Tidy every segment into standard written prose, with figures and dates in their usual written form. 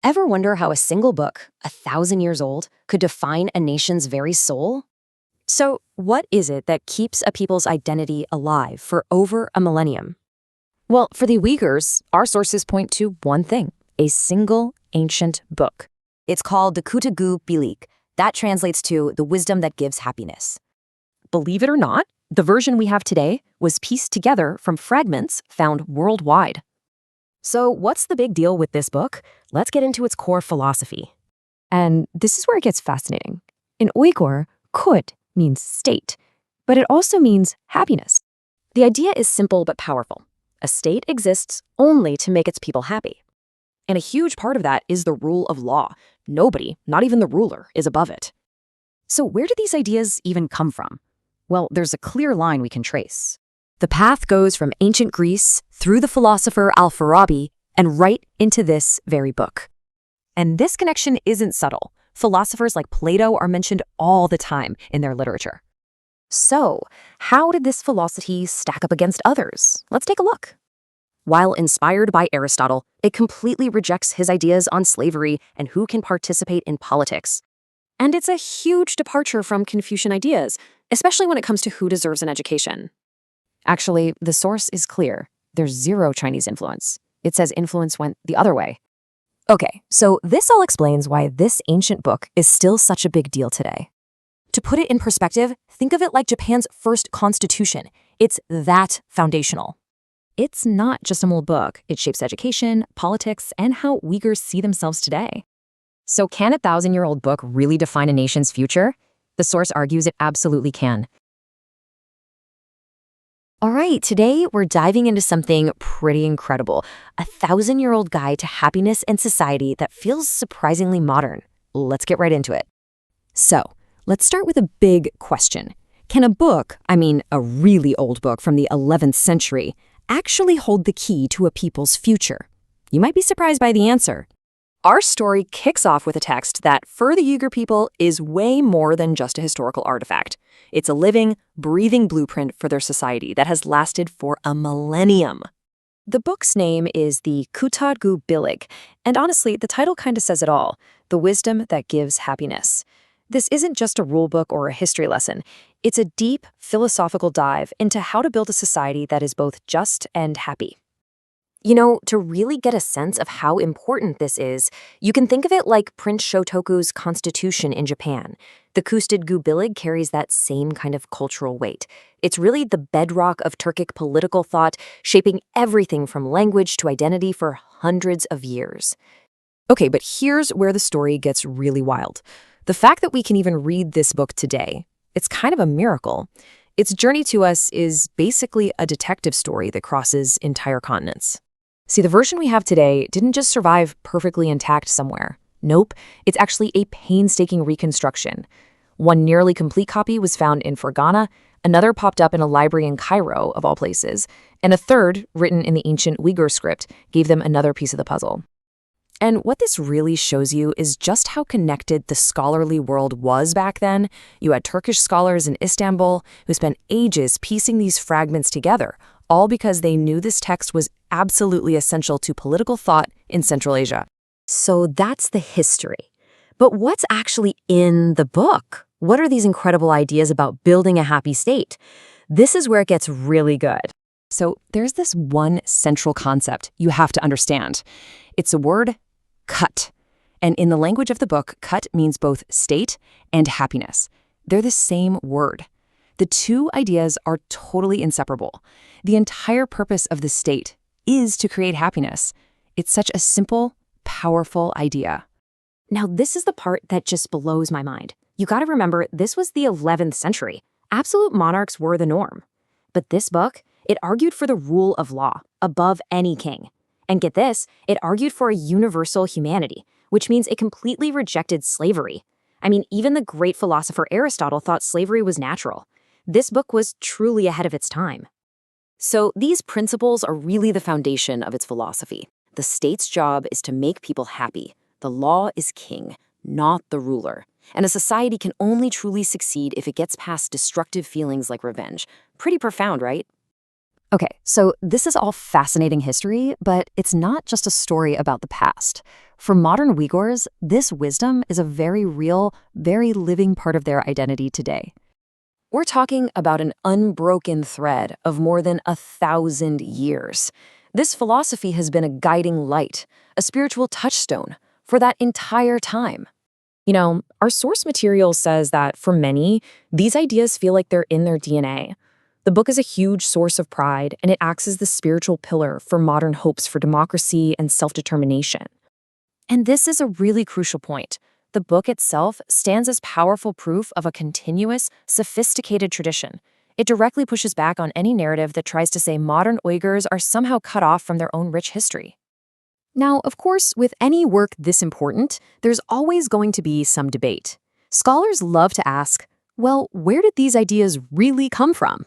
Ever wonder how a single book, 1,000 years old, could define a nation's very soul? So, what is it that keeps a people's identity alive for over a millennium? Well, for the Uyghurs, our sources point to one thing: a single ancient book. It's called the Kutadgu Bilig. That translates to the wisdom that gives happiness. Believe it or not, the version we have today was pieced together from fragments found worldwide. So what's the big deal with this book? Let's get into its core philosophy. And this is where it gets fascinating. In Uyghur, Kut means state, but it also means happiness. The idea is simple but powerful. A state exists only to make its people happy. And a huge part of that is the rule of law. Nobody, not even the ruler, is above it. So where do these ideas even come from? Well, there's a clear line we can trace. The path goes from ancient Greece through the philosopher Al-Farabi and right into this very book. And this connection isn't subtle. Philosophers like Plato are mentioned all the time in their literature. So, how did this philosophy stack up against others? Let's take a look. While inspired by Aristotle, it completely rejects his ideas on slavery and who can participate in politics. And it's a huge departure from Confucian ideas, especially when it comes to who deserves an education. Actually, the source is clear. There's zero Chinese influence. It says influence went the other way. Okay, so this all explains why this ancient book is still such a big deal today. To put it in perspective, think of it like Japan's first constitution. It's that foundational. It's not just an old book. It shapes education, politics, and how Uyghurs see themselves today. So can a 1,000-year-old book really define a nation's future? The source argues it absolutely can. All right, today we're diving into something pretty incredible, a 1,000-year-old guide to happiness and society that feels surprisingly modern. Let's get right into it. So, let's start with a big question. Can a book, a really old book from the 11th century, actually hold the key to a people's future? You might be surprised by the answer. Our story kicks off with a text that, for the Uyghur people, is way more than just a historical artifact. It's a living, breathing blueprint for their society that has lasted for a millennium. The book's name is the Kutadgu Bilig, and honestly, the title kind of says it all: the wisdom that gives happiness. This isn't just a rule book or a history lesson. It's a deep, philosophical dive into how to build a society that is both just and happy. You know, to really get a sense of how important this is, you can think of it like Prince Shotoku's constitution in Japan. The Kutadgu Bilig carries that same kind of cultural weight. It's really the bedrock of Turkic political thought, shaping everything from language to identity for hundreds of years. Okay, but here's where the story gets really wild. The fact that we can even read this book today, it's kind of a miracle. Its journey to us is basically a detective story that crosses entire continents. See, the version we have today didn't just survive perfectly intact somewhere. Nope, it's actually a painstaking reconstruction. One nearly complete copy was found in Fergana, another popped up in a library in Cairo, of all places, and a third, written in the ancient Uyghur script, gave them another piece of the puzzle. And what this really shows you is just how connected the scholarly world was back then. You had Turkish scholars in Istanbul who spent ages piecing these fragments together, all because they knew this text was absolutely essential to political thought in Central Asia. So that's the history. But what's actually in the book? What are these incredible ideas about building a happy state? This is where it gets really good. So there's this one central concept you have to understand. It's a word: cut. And in the language of the book, cut means both state and happiness. They're the same word. The two ideas are totally inseparable. The entire purpose of the state is to create happiness. It's such a simple, powerful idea. Now, this is the part that just blows my mind. You gotta remember, this was the 11th century. Absolute monarchs were the norm. But this book, it argued for the rule of law above any king. And get this, it argued for a universal humanity, which means it completely rejected slavery. Even the great philosopher Aristotle thought slavery was natural. This book was truly ahead of its time. So these principles are really the foundation of its philosophy. The state's job is to make people happy. The law is king, not the ruler. And a society can only truly succeed if it gets past destructive feelings like revenge. Pretty profound, right? Okay, so this is all fascinating history, but it's not just a story about the past. For modern Uyghurs, this wisdom is a very real, very living part of their identity today. We're talking about an unbroken thread of more than 1,000 years. This philosophy has been a guiding light, a spiritual touchstone for that entire time. Our source material says that for many, these ideas feel like they're in their DNA. The book is a huge source of pride, and it acts as the spiritual pillar for modern hopes for democracy and self-determination. And this is a really crucial point. The book itself stands as powerful proof of a continuous, sophisticated tradition. It directly pushes back on any narrative that tries to say modern Uyghurs are somehow cut off from their own rich history. Now, of course, with any work this important, there's always going to be some debate. Scholars love to ask, well, where did these ideas really come from?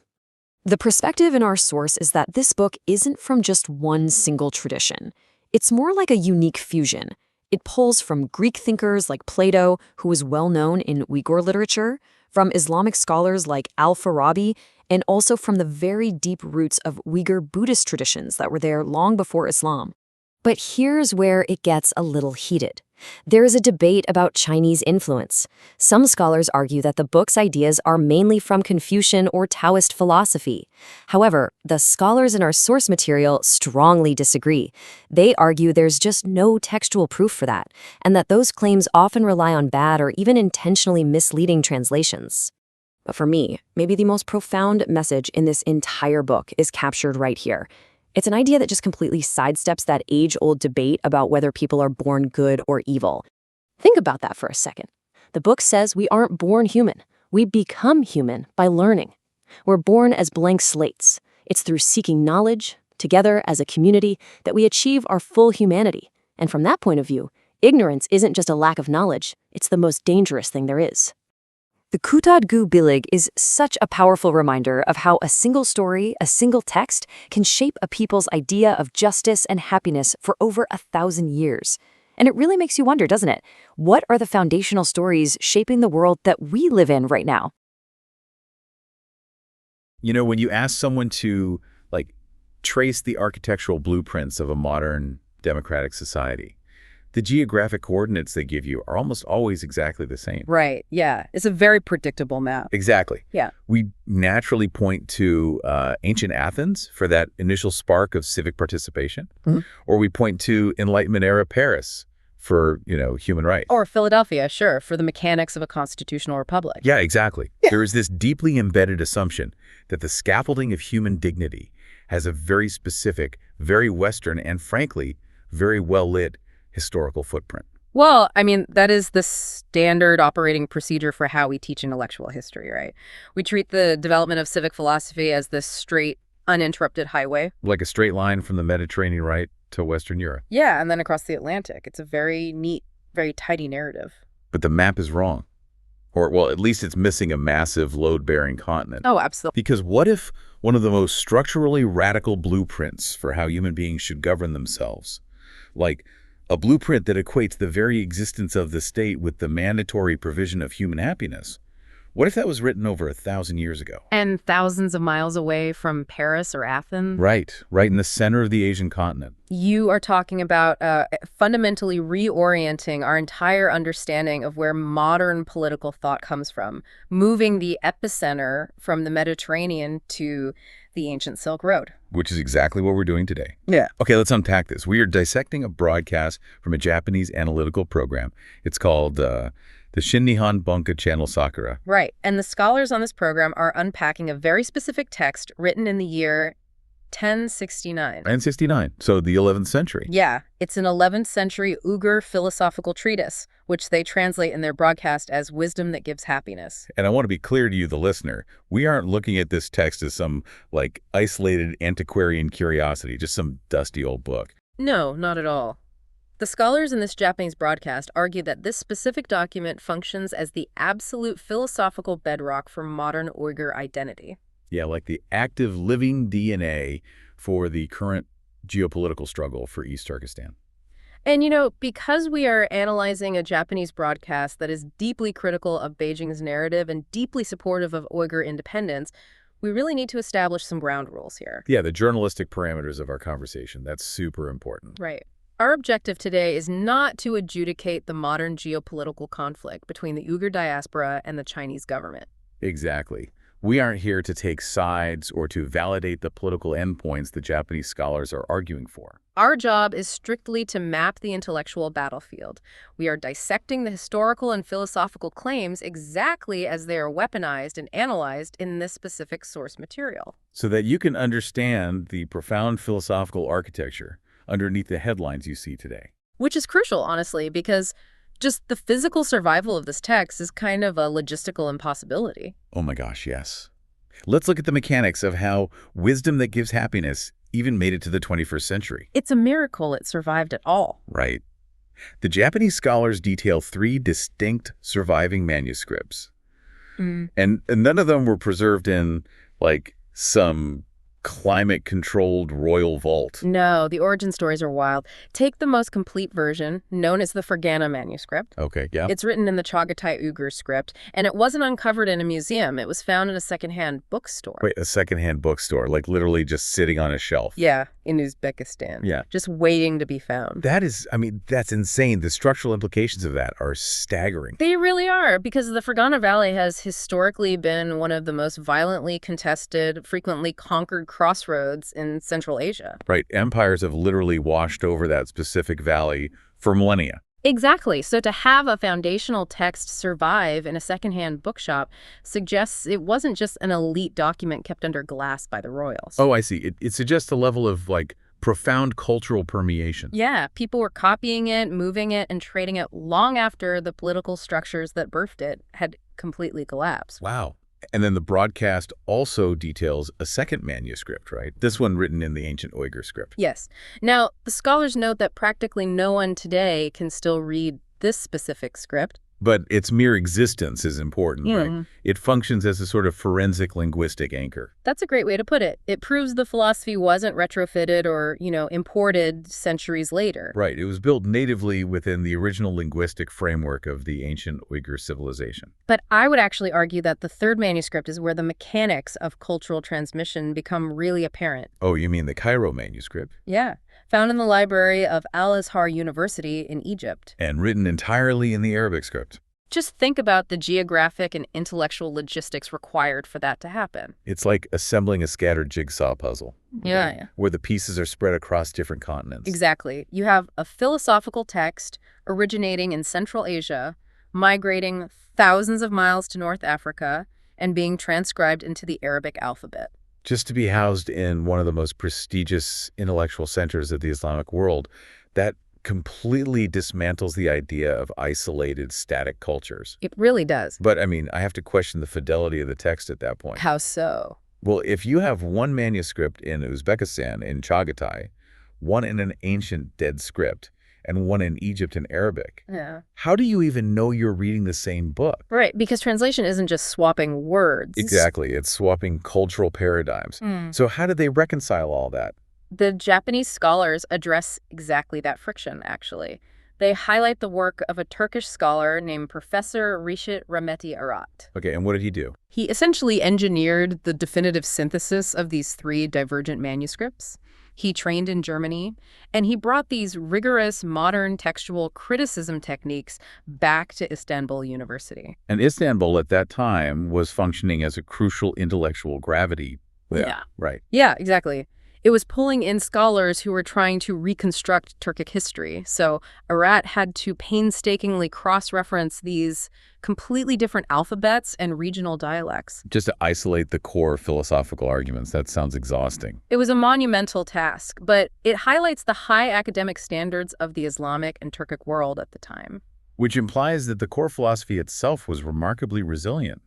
The perspective in our source is that this book isn't from just one single tradition. It's more like a unique fusion. It pulls from Greek thinkers like Plato, who was well known in Uyghur literature, from Islamic scholars like Al-Farabi, and also from the very deep roots of Uyghur Buddhist traditions that were there long before Islam. But here's where it gets a little heated. There is a debate about Chinese influence. Some scholars argue that the book's ideas are mainly from Confucian or Taoist philosophy. However, the scholars in our source material strongly disagree. They argue there's just no textual proof for that, and that those claims often rely on bad or even intentionally misleading translations. But for me, maybe the most profound message in this entire book is captured right here. It's an idea that just completely sidesteps that age-old debate about whether people are born good or evil. Think about that for a second. The book says we aren't born human. We become human by learning. We're born as blank slates. It's through seeking knowledge, together as a community, that we achieve our full humanity. And from that point of view, ignorance isn't just a lack of knowledge, it's the most dangerous thing there is. The Kutadgu Bilig is such a powerful reminder of how a single story, a single text, can shape a people's idea of justice and happiness for over 1,000 years. And it really makes you wonder, doesn't it? What are the foundational stories shaping the world that we live in right now? When you ask someone to, trace the architectural blueprints of a modern democratic society, the geographic coordinates they give you are almost always exactly the same. Right, yeah. It's a very predictable map. Exactly. Yeah. We naturally point to ancient Athens for that initial spark of civic participation, or we point to Enlightenment-era Paris for, human rights. Or Philadelphia, sure, for the mechanics of a constitutional republic. Yeah, exactly. Yeah. There is this deeply embedded assumption that the scaffolding of human dignity has a very specific, very Western, and frankly, very well-lit historical footprint. Well, that is the standard operating procedure for how we teach intellectual history, right? We treat the development of civic philosophy as this straight, uninterrupted highway. Like a straight line from the Mediterranean right to Western Europe. Yeah, and then across the Atlantic. It's a very neat, very tidy narrative. But the map is wrong. Or, well, at least it's missing a massive load-bearing continent. Oh, absolutely. Because what if one of the most structurally radical blueprints for how human beings should govern themselves, like a blueprint that equates the very existence of the state with the mandatory provision of human happiness. What if that was written over 1,000 years ago? And thousands of miles away from Paris or Athens? Right in the center of the Asian continent. You are talking about fundamentally reorienting our entire understanding of where modern political thought comes from, moving the epicenter from the Mediterranean to the ancient Silk Road. Which is exactly what we're doing today. Yeah. Okay, let's unpack this. We are dissecting a broadcast from a Japanese analytical program. It's called the Shin-Nihon Bunka Channel Sakura. Right. And the scholars on this program are unpacking a very specific text written in the year 1069. 1069, so the 11th century. Yeah. It's an 11th century Uyghur philosophical treatise, which they translate in their broadcast as wisdom that gives happiness. And I want to be clear to you, the listener, we aren't looking at this text as some, isolated antiquarian curiosity, just some dusty old book. No, not at all. The scholars in this Japanese broadcast argue that this specific document functions as the absolute philosophical bedrock for modern Uyghur identity. Yeah, like the active living DNA for the current geopolitical struggle for East Turkestan. And, because we are analyzing a Japanese broadcast that is deeply critical of Beijing's narrative and deeply supportive of Uyghur independence, we really need to establish some ground rules here. Yeah, the journalistic parameters of our conversation. That's super important. Right. Our objective today is not to adjudicate the modern geopolitical conflict between the Uyghur diaspora and the Chinese government. Exactly. We aren't here to take sides or to validate the political endpoints the Japanese scholars are arguing for. Our job is strictly to map the intellectual battlefield. We are dissecting the historical and philosophical claims exactly as they are weaponized and analyzed in this specific source material. So that you can understand the profound philosophical architecture underneath the headlines you see today. Which is crucial, honestly, because just the physical survival of this text is kind of a logistical impossibility. Oh my gosh, yes. Let's look at the mechanics of how wisdom that gives happiness even made it to the 21st century. It's a miracle it survived at all. Right. The Japanese scholars detail 3 distinct surviving manuscripts. And none of them were preserved in, like, some climate-controlled royal vault. No, the origin stories are wild. Take the most complete version, known as the Fergana manuscript. Okay, yeah. It's written in the Chagatai Uyghur script, and it wasn't uncovered in a museum. It was found in a secondhand bookstore. Wait, a secondhand bookstore, like literally just sitting on a shelf. Yeah, in Uzbekistan. Yeah. Just waiting to be found. That is, I mean, that's insane. The structural implications of that are staggering. They really are, because the Fergana Valley has historically been one of the most violently contested, frequently conquered crossroads in Central Asia. Right. Empires have literally washed over that specific valley for millennia. Exactly. So to have a foundational text survive in a secondhand bookshop suggests it wasn't just an elite document kept under glass by the royals. Oh, I see. It suggests a level of, like, profound cultural permeation. Yeah, people were copying it, moving it, and trading it long after the political structures that birthed it had completely collapsed. Wow. And then the broadcast also details a second manuscript, right? This one written in the ancient Uyghur script. Yes. Now, the scholars note that practically no one today can still read this specific script. But its mere existence is important, right? It functions as a sort of forensic linguistic anchor. That's a great way to put it. It proves the philosophy wasn't retrofitted or, imported centuries later. Right. It was built natively within the original linguistic framework of the ancient Uyghur civilization. But I would actually argue that the third manuscript is where the mechanics of cultural transmission become really apparent. Oh, you mean the Cairo manuscript? Yeah. Found in the library of Al-Azhar University in Egypt. And written entirely in the Arabic script. Just think about the geographic and intellectual logistics required for that to happen. It's like assembling a scattered jigsaw puzzle. Yeah. Where the pieces are spread across different continents. Exactly. You have a philosophical text originating in Central Asia, migrating thousands of miles to North Africa, and being transcribed into the Arabic alphabet. Just to be housed in one of the most prestigious intellectual centers of the Islamic world, that completely dismantles the idea of isolated, static cultures. It really does. But, I mean, I have to question the fidelity of the text at that point. How so? Well, if you have one manuscript in Uzbekistan, in Chagatai, one in an ancient dead script, and one in Egypt in Arabic, how do you even know you're reading the same book? Right, because translation isn't just swapping words. Exactly. It's swapping cultural paradigms. So how did they reconcile all that? The Japanese scholars address exactly that friction, actually. They highlight the work of a Turkish scholar named Professor Rishit Rahmeti Arat. Okay, and what did he do? He essentially engineered the definitive synthesis of these 3 divergent manuscripts. He trained in Germany, and he brought these rigorous modern textual criticism techniques back to Istanbul University. And Istanbul at that time was functioning as a crucial intellectual gravity. Yeah. Right. Yeah, exactly. It was pulling in scholars who were trying to reconstruct Turkic history. So Arat had to painstakingly cross-reference these completely different alphabets and regional dialects. Just to isolate the core philosophical arguments. That sounds exhausting. It was a monumental task, but it highlights the high academic standards of the Islamic and Turkic world at the time. Which implies that the core philosophy itself was remarkably resilient.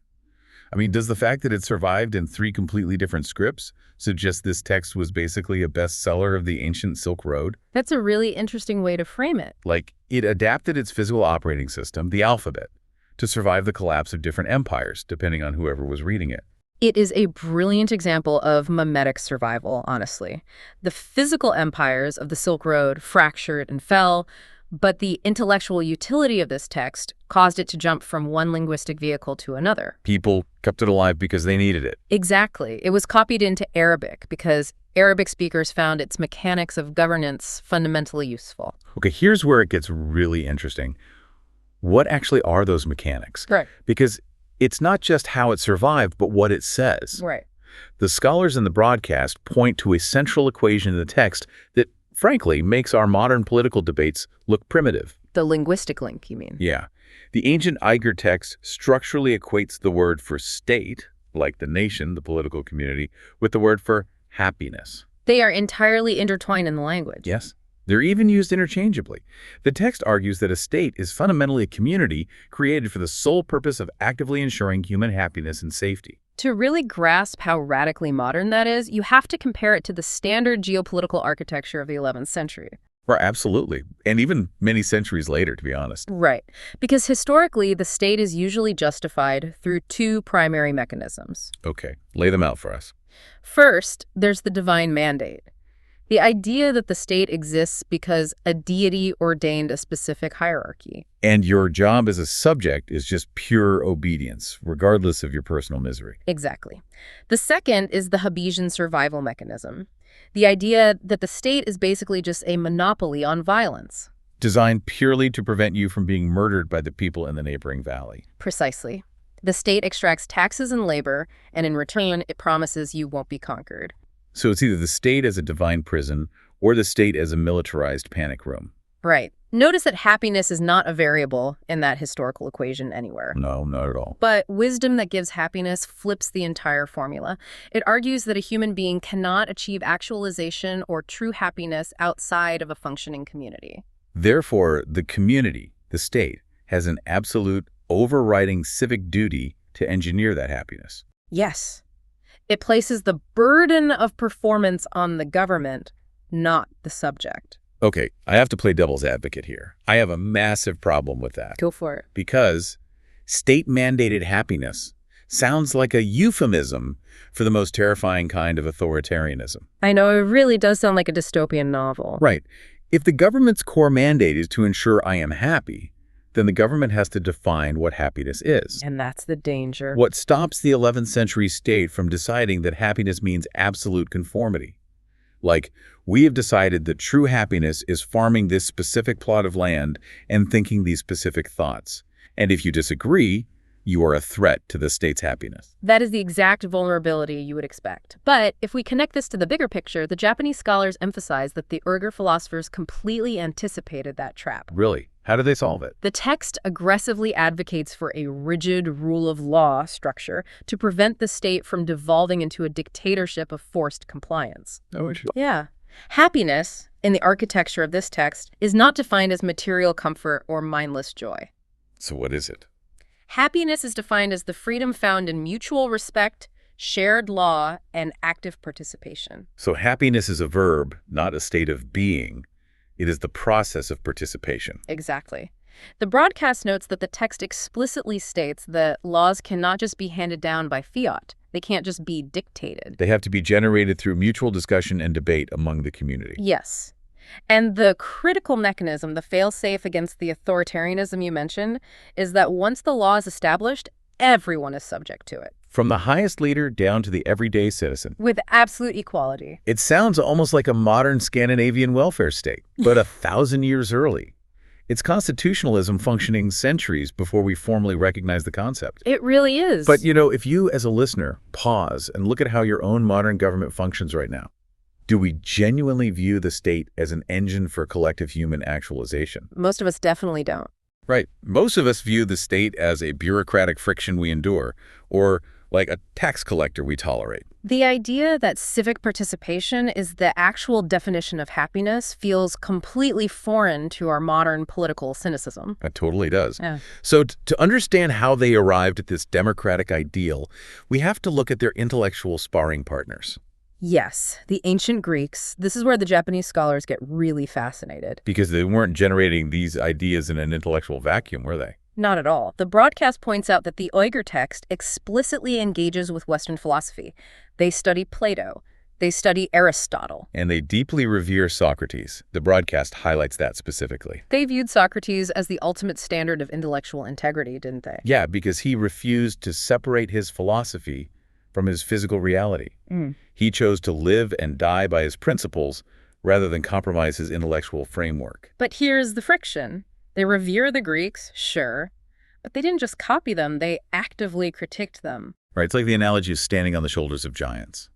I mean, does the fact that it survived in 3 completely different scripts suggest this text was basically a bestseller of the ancient Silk Road? That's a really interesting way to frame it. Like, it adapted its physical operating system, the alphabet, to survive the collapse of different empires, depending on whoever was reading it. It is a brilliant example of mimetic survival, honestly. The physical empires of the Silk Road fractured and fell, but the intellectual utility of this text caused it to jump from one linguistic vehicle to another. People kept it alive because they needed it. Exactly. It was copied into Arabic because Arabic speakers found its mechanics of governance fundamentally useful. Okay, here's where it gets really interesting. What actually are those mechanics? Right. Because it's not just how it survived, but what it says. Right. The scholars in the broadcast point to a central equation in the text that, frankly, makes our modern political debates look primitive. The linguistic link, you mean? Yeah. The ancient Uyghur text structurally equates the word for state, like the nation, the political community, with the word for happiness. They are entirely intertwined in the language. Yes. They're even used interchangeably. The text argues that a state is fundamentally a community created for the sole purpose of actively ensuring human happiness and safety. To really grasp how radically modern that is, you have to compare it to the standard geopolitical architecture of the 11th century. Right, absolutely. And even many centuries later, to be honest. Right. Because historically, the state is usually justified through two primary mechanisms. Okay, lay them out for us. First, there's the divine mandate. The idea that the state exists because a deity ordained a specific hierarchy. And your job as a subject is just pure obedience, regardless of your personal misery. Exactly. The second is the Hobbesian survival mechanism. The idea that the state is basically just a monopoly on violence. Designed purely to prevent you from being murdered by the people in the neighboring valley. Precisely. The state extracts taxes and labor, and in return, it promises you won't be conquered. So it's either the state as a divine prison or the state as a militarized panic room. Right. Notice that happiness is not a variable in that historical equation anywhere. No, not at all. But wisdom that gives happiness flips the entire formula. It argues that a human being cannot achieve actualization or true happiness outside of a functioning community. Therefore, the community, the state, has an absolute overriding civic duty to engineer that happiness. Yes. It places the burden of performance on the government, not the subject. Okay, I have to play devil's advocate here. I have a massive problem with that. Go for it. Because state-mandated happiness sounds like a euphemism for the most terrifying kind of authoritarianism. I know, it really does sound like a dystopian novel. Right. If the government's core mandate is to ensure I am happy, then the government has to define what happiness is. And that's the danger. What stops the 11th century state from deciding that happiness means absolute conformity? Like, we have decided that true happiness is farming this specific plot of land and thinking these specific thoughts. And if you disagree, you are a threat to the state's happiness. That is the exact vulnerability you would expect. But if we connect this to the bigger picture, the Japanese scholars emphasize that the Uyghur philosophers completely anticipated that trap. Really? How do they solve it? The text aggressively advocates for a rigid rule of law structure to prevent the state from devolving into a dictatorship of forced compliance. Oh, interesting. Yeah. Happiness, in the architecture of this text, is not defined as material comfort or mindless joy. So what is it? Happiness is defined as the freedom found in mutual respect, shared law, and active participation. So happiness is a verb, not a state of being. It is the process of participation. Exactly. The broadcast notes that the text explicitly states that laws cannot just be handed down by fiat. They can't just be dictated. They have to be generated through mutual discussion and debate among the community. Yes. And the critical mechanism, the fail-safe against the authoritarianism you mentioned, is that once the law is established, everyone is subject to it. From the highest leader down to the everyday citizen. With absolute equality. It sounds almost like a modern Scandinavian welfare state, but 1,000 years early. It's constitutionalism functioning centuries before we formally recognize the concept. It really is. But, if you as a listener pause and look at how your own modern government functions right now, do we genuinely view the state as an engine for collective human actualization? Most of us definitely don't. Right. Most of us view the state as a bureaucratic friction we endure, or like a tax collector we tolerate. The idea that civic participation is the actual definition of happiness feels completely foreign to our modern political cynicism. It totally does. Yeah. So to understand how they arrived at this democratic ideal, we have to look at their intellectual sparring partners. Yes, the ancient Greeks. This is where the Japanese scholars get really fascinated. Because they weren't generating these ideas in an intellectual vacuum, were they? Not at all. The broadcast points out that the Uyghur text explicitly engages with Western philosophy. They study Plato. They study Aristotle. And they deeply revere Socrates. The broadcast highlights that specifically. They viewed Socrates as the ultimate standard of intellectual integrity, didn't they? Yeah, because he refused to separate his philosophy from his physical reality. He chose to live and die by his principles rather than compromise his intellectual framework. But here's the friction. They revere the Greeks, sure, but they didn't just copy them, they actively critiqued them. Right, it's like the analogy of standing on the shoulders of giants.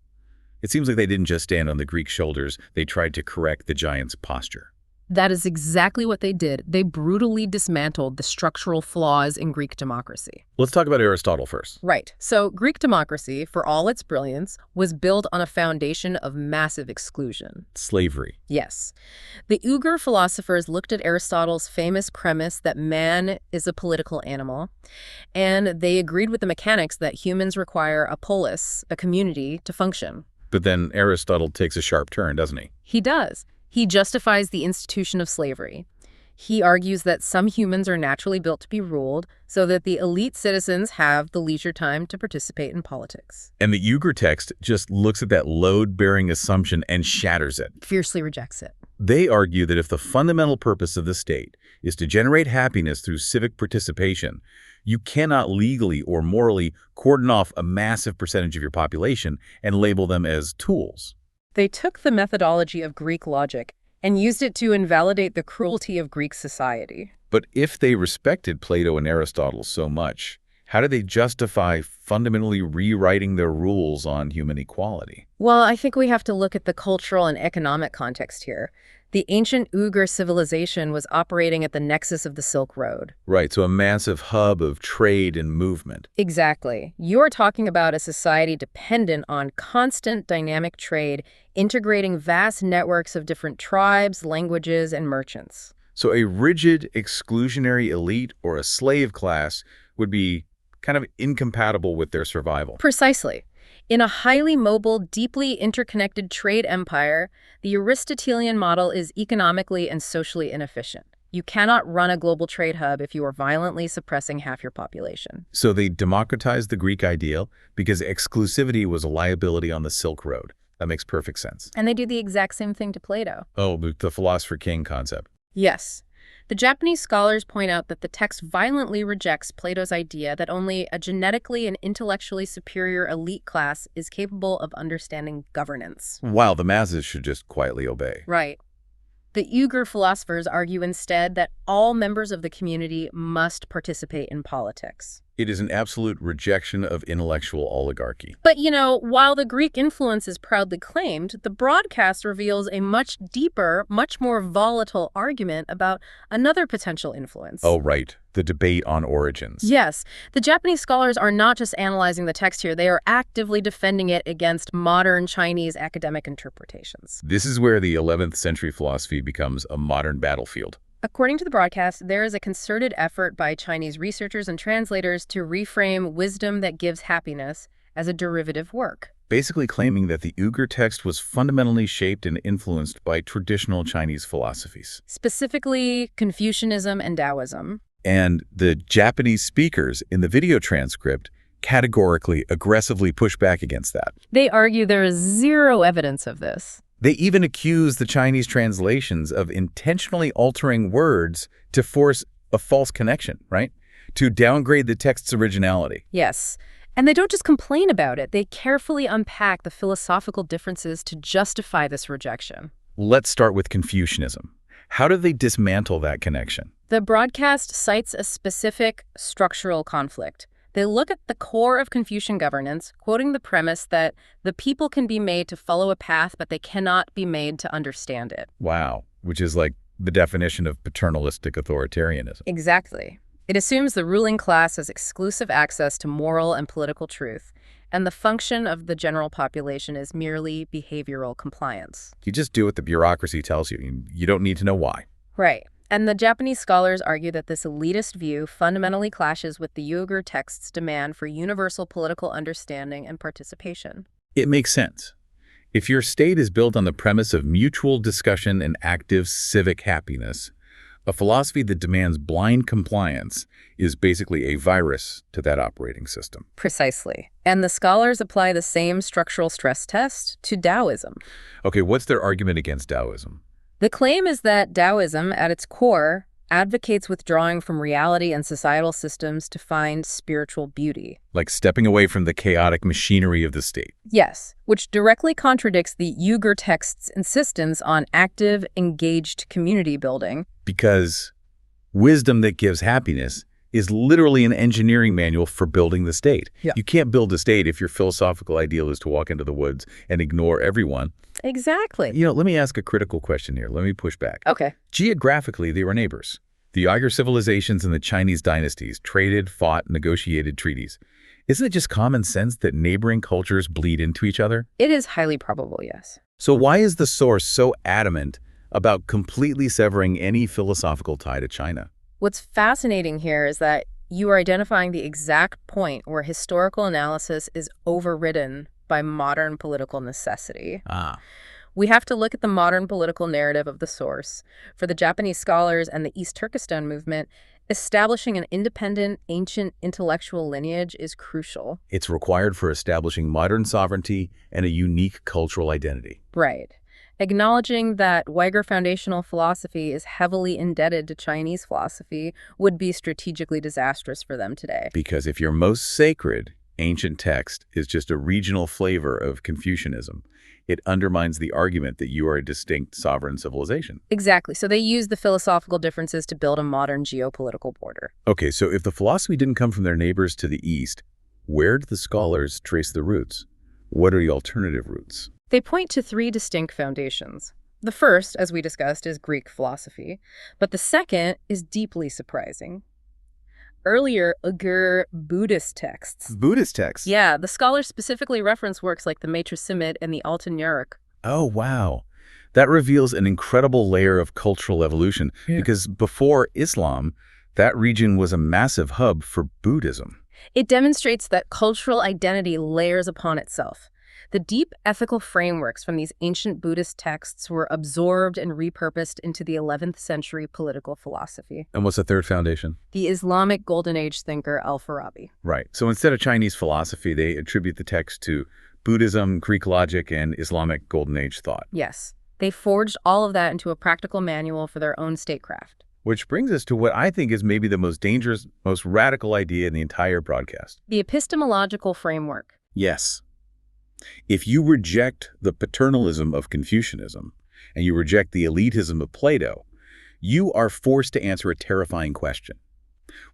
It seems like they didn't just stand on the Greek shoulders, they tried to correct the giants' posture. That is exactly what they did. They brutally dismantled the structural flaws in Greek democracy. Let's talk about Aristotle first. Right. So Greek democracy, for all its brilliance, was built on a foundation of massive exclusion. Slavery. Yes. The Uyghur philosophers looked at Aristotle's famous premise that man is a political animal, and they agreed with the mechanics that humans require a polis, a community, to function. But then Aristotle takes a sharp turn, doesn't he? He does. He justifies the institution of slavery. He argues that some humans are naturally built to be ruled so that the elite citizens have the leisure time to participate in politics. And the Uyghur text just looks at that load-bearing assumption and shatters it. Fiercely rejects it. They argue that if the fundamental purpose of the state is to generate happiness through civic participation, you cannot legally or morally cordon off a massive percentage of your population and label them as tools. They took the methodology of Greek logic and used it to invalidate the cruelty of Greek society. But if they respected Plato and Aristotle so much, how do they justify fundamentally rewriting their rules on human equality? Well, I think we have to look at the cultural and economic context here. The ancient Uyghur civilization was operating at the nexus of the Silk Road. Right, so a massive hub of trade and movement. Exactly. You're talking about a society dependent on constant dynamic trade, integrating vast networks of different tribes, languages, and merchants. So a rigid, exclusionary elite or a slave class would be kind of incompatible with their survival. Precisely. In a highly mobile, deeply interconnected trade empire, the Aristotelian model is economically and socially inefficient. You cannot run a global trade hub if you are violently suppressing half your population. So they democratized the Greek ideal because exclusivity was a liability on the Silk Road. That makes perfect sense. And they do the exact same thing to Plato. Oh, the philosopher king concept. Yes. The Japanese scholars point out that the text violently rejects Plato's idea that only a genetically and intellectually superior elite class is capable of understanding governance. While the masses should just quietly obey. Right. The Uyghur philosophers argue instead that all members of the community must participate in politics. It is an absolute rejection of intellectual oligarchy. But, while the Greek influence is proudly claimed, the broadcast reveals a much deeper, much more volatile argument about another potential influence. Oh, right. The debate on origins. Yes. The Japanese scholars are not just analyzing the text here, they are actively defending it against modern Chinese academic interpretations. This is where the 11th century philosophy becomes a modern battlefield. According to the broadcast, there is a concerted effort by Chinese researchers and translators to reframe wisdom that gives happiness as a derivative work. Basically claiming that the Uyghur text was fundamentally shaped and influenced by traditional Chinese philosophies. Specifically, Confucianism and Taoism. And the Japanese speakers in the video transcript categorically, aggressively push back against that. They argue there is zero evidence of this. They even accuse the Chinese translations of intentionally altering words to force a false connection, right? To downgrade the text's originality. Yes. And they don't just complain about it. They carefully unpack the philosophical differences to justify this rejection. Let's start with Confucianism. How do they dismantle that connection? The broadcast cites a specific structural conflict. They look at the core of Confucian governance, quoting the premise that the people can be made to follow a path, but they cannot be made to understand it. Wow, which is like the definition of paternalistic authoritarianism. Exactly. It assumes the ruling class has exclusive access to moral and political truth, and the function of the general population is merely behavioral compliance. You just do what the bureaucracy tells you. You don't need to know why. Right. And the Japanese scholars argue that this elitist view fundamentally clashes with the Uyghur text's demand for universal political understanding and participation. It makes sense. If your state is built on the premise of mutual discussion and active civic happiness, a philosophy that demands blind compliance is basically a virus to that operating system. Precisely. And the scholars apply the same structural stress test to Taoism. Okay, what's their argument against Taoism? The claim is that Taoism, at its core, advocates withdrawing from reality and societal systems to find spiritual beauty. Like stepping away from the chaotic machinery of the state. Yes, which directly contradicts the Uyghur text's insistence on active, engaged community building. Because wisdom that gives happiness is literally an engineering manual for building the state. Yeah. You can't build a state if your philosophical ideal is to walk into the woods and ignore everyone. Exactly. Let me ask a critical question here. Let me push back. Okay. Geographically, they were neighbors. The Uyghur civilizations and the Chinese dynasties traded, fought, negotiated treaties. Isn't it just common sense that neighboring cultures bleed into each other? It is highly probable, yes. So why is the source so adamant about completely severing any philosophical tie to China? What's fascinating here is that you are identifying the exact point where historical analysis is overridden by modern political necessity. We have to look at the modern political narrative of the source. For the Japanese scholars and the East Turkestan movement, establishing an independent, ancient intellectual lineage is crucial. It's required for establishing modern sovereignty and a unique cultural identity. Right. Acknowledging that Uyghur foundational philosophy is heavily indebted to Chinese philosophy would be strategically disastrous for them today. Because if your most sacred ancient text is just a regional flavor of Confucianism, it undermines the argument that you are a distinct sovereign civilization. Exactly. So they use the philosophical differences to build a modern geopolitical border. Okay, so if the philosophy didn't come from their neighbors to the east, where do the scholars trace the roots? What are the alternative roots? They point to three distinct foundations. The first, as we discussed, is Greek philosophy, but the second is deeply surprising. Earlier, Uyghur Buddhist texts. Buddhist texts? Yeah, the scholars specifically reference works like the Matrisimid and the Altan Yaruk. Oh, wow. That reveals an incredible layer of cultural evolution, because before Islam, that region was a massive hub for Buddhism. It demonstrates that cultural identity layers upon itself. The deep ethical frameworks from these ancient Buddhist texts were absorbed and repurposed into the 11th century political philosophy. And what's the third foundation? The Islamic Golden Age thinker Al-Farabi. Right. So instead of Chinese philosophy, they attribute the text to Buddhism, Greek logic, and Islamic Golden Age thought. Yes. They forged all of that into a practical manual for their own statecraft. Which brings us to what I think is maybe the most dangerous, most radical idea in the entire broadcast. The epistemological framework. Yes. If you reject the paternalism of Confucianism and you reject the elitism of Plato, you are forced to answer a terrifying question.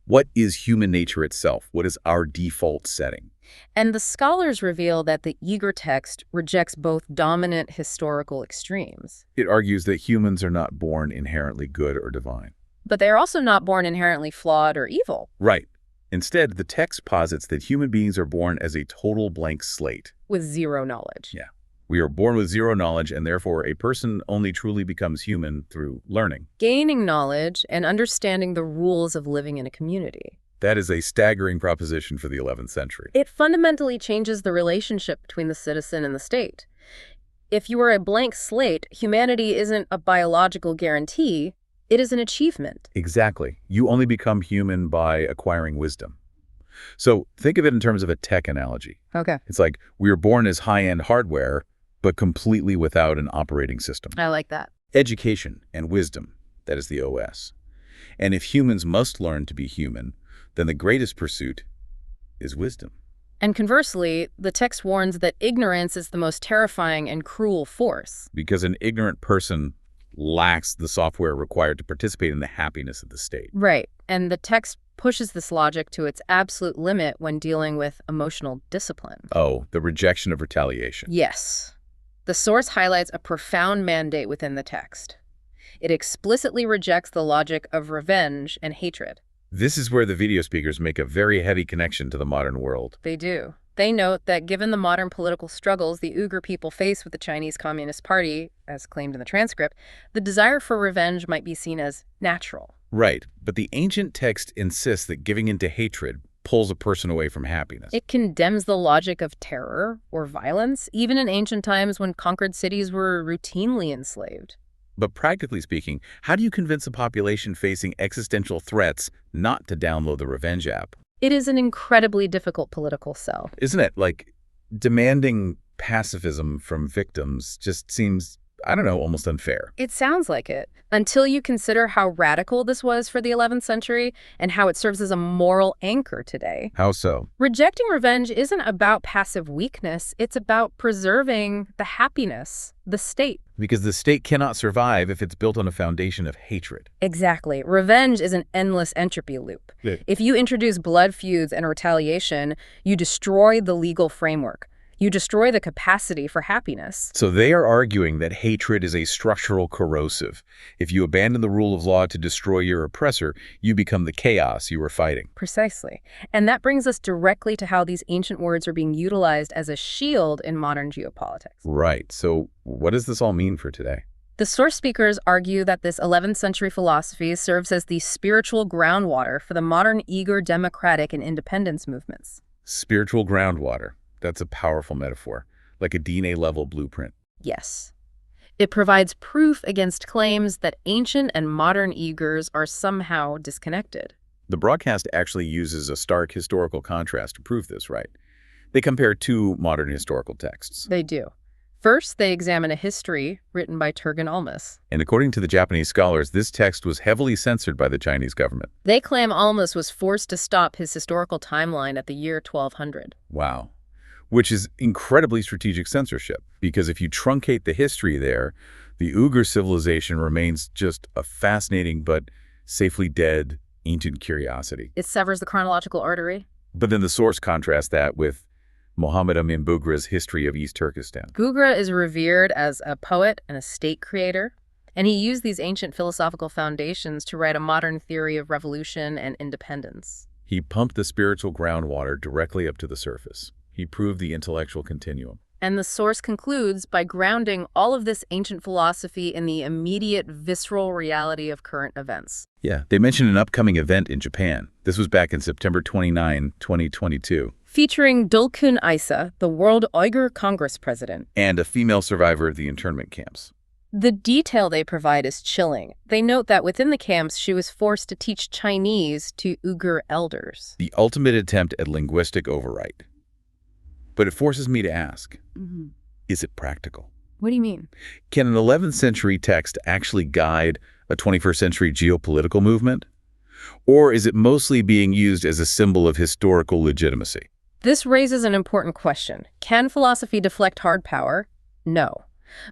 What is human nature itself? What is our default setting? And the scholars reveal that the Uyghur text rejects both dominant historical extremes. It argues that humans are not born inherently good or divine. But they are also not born inherently flawed or evil. Right. Instead, the text posits that human beings are born as a total blank slate. With zero knowledge. Yeah. We are born with zero knowledge, and therefore a person only truly becomes human through learning. Gaining knowledge and understanding the rules of living in a community. That is a staggering proposition for the 11th century. It fundamentally changes the relationship between the citizen and the state. If you are a blank slate, humanity isn't a biological guarantee. It is an achievement. Exactly. You only become human by acquiring wisdom. So think of it in terms of a tech analogy. Okay. It's like we are born as high-end hardware, but completely without an operating system. I like that. Education and wisdom, that is the OS. And if humans must learn to be human, then the greatest pursuit is wisdom. And conversely, the text warns that ignorance is the most terrifying and cruel force. Because an ignorant person lacks the software required to participate in the happiness of the state. Right. And the text pushes this logic to its absolute limit when dealing with emotional discipline. Oh, the rejection of retaliation. Yes. The source highlights a profound mandate within the text. It explicitly rejects the logic of revenge and hatred. This is where the video speakers make a very heavy connection to the modern world. They do. They note that given the modern political struggles the Uyghur people face with the Chinese Communist Party, as claimed in the transcript, the desire for revenge might be seen as natural. Right, but the ancient text insists that giving into hatred pulls a person away from happiness. It condemns the logic of terror or violence, even in ancient times when conquered cities were routinely enslaved. But practically speaking, how do you convince a population facing existential threats not to download the revenge app? It is an incredibly difficult political sell. Isn't it? Like, demanding pacifism from victims just seems I don't know, almost unfair. It sounds like it, until you consider how radical this was for the 11th century and how it serves as a moral anchor today. How so? Rejecting revenge isn't about passive weakness. It's about preserving the happiness, the state. Because the state cannot survive if it's built on a foundation of hatred. Exactly. Revenge is an endless entropy loop. Yeah. If you introduce blood feuds and retaliation, you destroy the legal framework. You destroy the capacity for happiness. So they are arguing that hatred is a structural corrosive. If you abandon the rule of law to destroy your oppressor, you become the chaos you were fighting. Precisely. And that brings us directly to how these ancient words are being utilized as a shield in modern geopolitics. Right. So what does this all mean for today? The source speakers argue that this 11th century philosophy serves as the spiritual groundwater for the modern Uyghur democratic and independence movements. Spiritual groundwater. That's a powerful metaphor, like a DNA-level blueprint. Yes. It provides proof against claims that ancient and modern Uyghurs are somehow disconnected. The broadcast actually uses a stark historical contrast to prove this, right? They compare two modern historical texts. They do. First, they examine a history written by Turgan Almas. And according to the Japanese scholars, this text was heavily censored by the Chinese government. They claim Almas was forced to stop his historical timeline at the year 1200. Wow. Which is incredibly strategic censorship, because if you truncate the history there, the Uyghur civilization remains just a fascinating but safely dead ancient curiosity. It severs the chronological artery. But then the source contrasts that with Muhammad Amin Bughra's history of East Turkestan. Bughra is revered as a poet and a state creator, and he used these ancient philosophical foundations to write a modern theory of revolution and independence. He pumped the spiritual groundwater directly up to the surface. He proved the intellectual continuum. And the source concludes by grounding all of this ancient philosophy in the immediate, visceral reality of current events. Yeah, they mentioned an upcoming event in Japan. This was back in September 29, 2022. Featuring Dulkun Isa, the World Uyghur Congress president. And a female survivor of the internment camps. The detail they provide is chilling. They note that within the camps, she was forced to teach Chinese to Uyghur elders. The ultimate attempt at linguistic overwrite. But it forces me to ask, is it practical? What do you mean? Can an 11th century text actually guide a 21st century geopolitical movement? Or is it mostly being used as a symbol of historical legitimacy? This raises an important question. Can philosophy deflect hard power? No.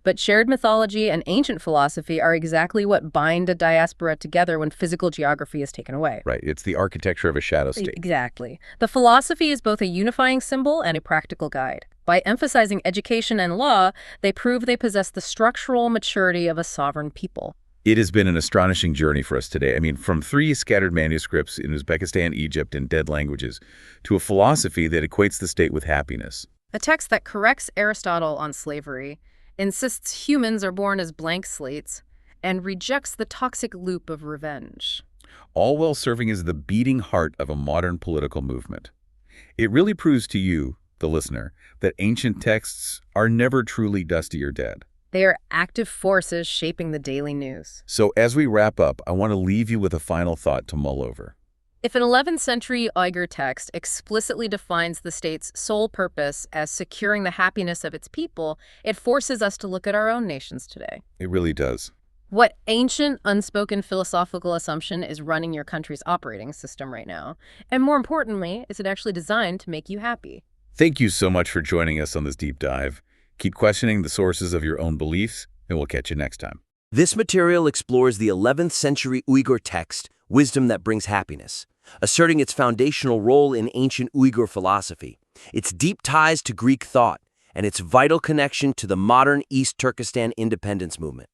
But shared mythology and ancient philosophy are exactly what bind a diaspora together when physical geography is taken away. Right, it's the architecture of a shadow state. Exactly. The philosophy is both a unifying symbol and a practical guide. By emphasizing education and law, they prove they possess the structural maturity of a sovereign people. It has been an astonishing journey for us today. I mean, from 3 scattered manuscripts in Uzbekistan, Egypt, and dead languages, to a philosophy that equates the state with happiness. A text that corrects Aristotle on slavery, insists humans are born as blank slates, and rejects the toxic loop of revenge. All while serving as the beating heart of a modern political movement. It really proves to you, the listener, that ancient texts are never truly dusty or dead. They are active forces shaping the daily news. So as we wrap up, I want to leave you with a final thought to mull over. If an 11th century Uyghur text explicitly defines the state's sole purpose as securing the happiness of its people, it forces us to look at our own nations today. It really does. What ancient, unspoken philosophical assumption is running your country's operating system right now? And more importantly, is it actually designed to make you happy? Thank you so much for joining us on this deep dive. Keep questioning the sources of your own beliefs, and we'll catch you next time. This material explores the 11th century Uyghur text, Wisdom That Brings Happiness, asserting its foundational role in ancient Uyghur philosophy, its deep ties to Greek thought, and its vital connection to the modern East Turkestan independence movement.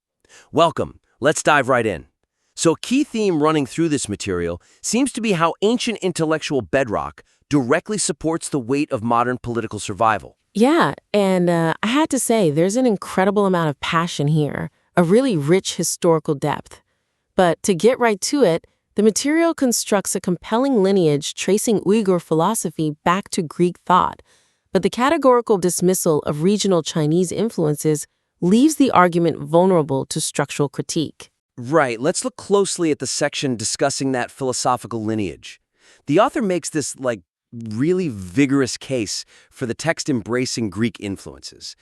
Welcome. Let's dive right in. So a key theme running through this material seems to be how ancient intellectual bedrock directly supports the weight of modern political survival. Yeah, and I had to say, there's an incredible amount of passion here, a really rich historical depth. But to get right to it, the material constructs a compelling lineage tracing Uyghur philosophy back to Greek thought, but the categorical dismissal of regional Chinese influences leaves the argument vulnerable to structural critique. Right, let's look closely at the section discussing that philosophical lineage. The author makes this, really vigorous case for the text embracing Greek influences,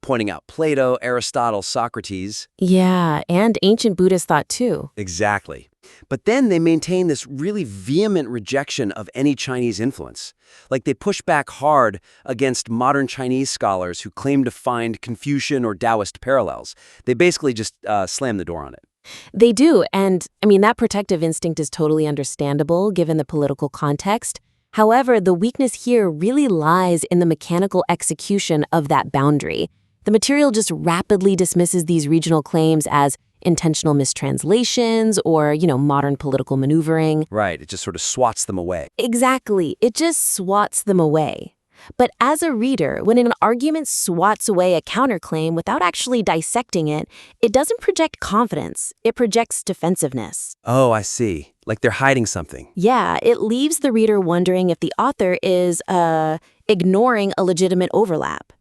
pointing out Plato, Aristotle, Socrates. Yeah, and ancient Buddhist thought too. Exactly. But then they maintain this really vehement rejection of any Chinese influence. Like they push back hard against modern Chinese scholars who claim to find Confucian or Taoist parallels. They basically just slam the door on it. They do, and that protective instinct is totally understandable given the political context. However, the weakness here really lies in the mechanical execution of that boundary. The material just rapidly dismisses these regional claims as intentional mistranslations or, modern political maneuvering. Right, it just sort of swats them away. Exactly, it just swats them away. But as a reader, when an argument swats away a counterclaim without actually dissecting it, it doesn't project confidence, it projects defensiveness. Oh, I see. Like they're hiding something. Yeah, it leaves the reader wondering if the author is, ignoring a legitimate overlap.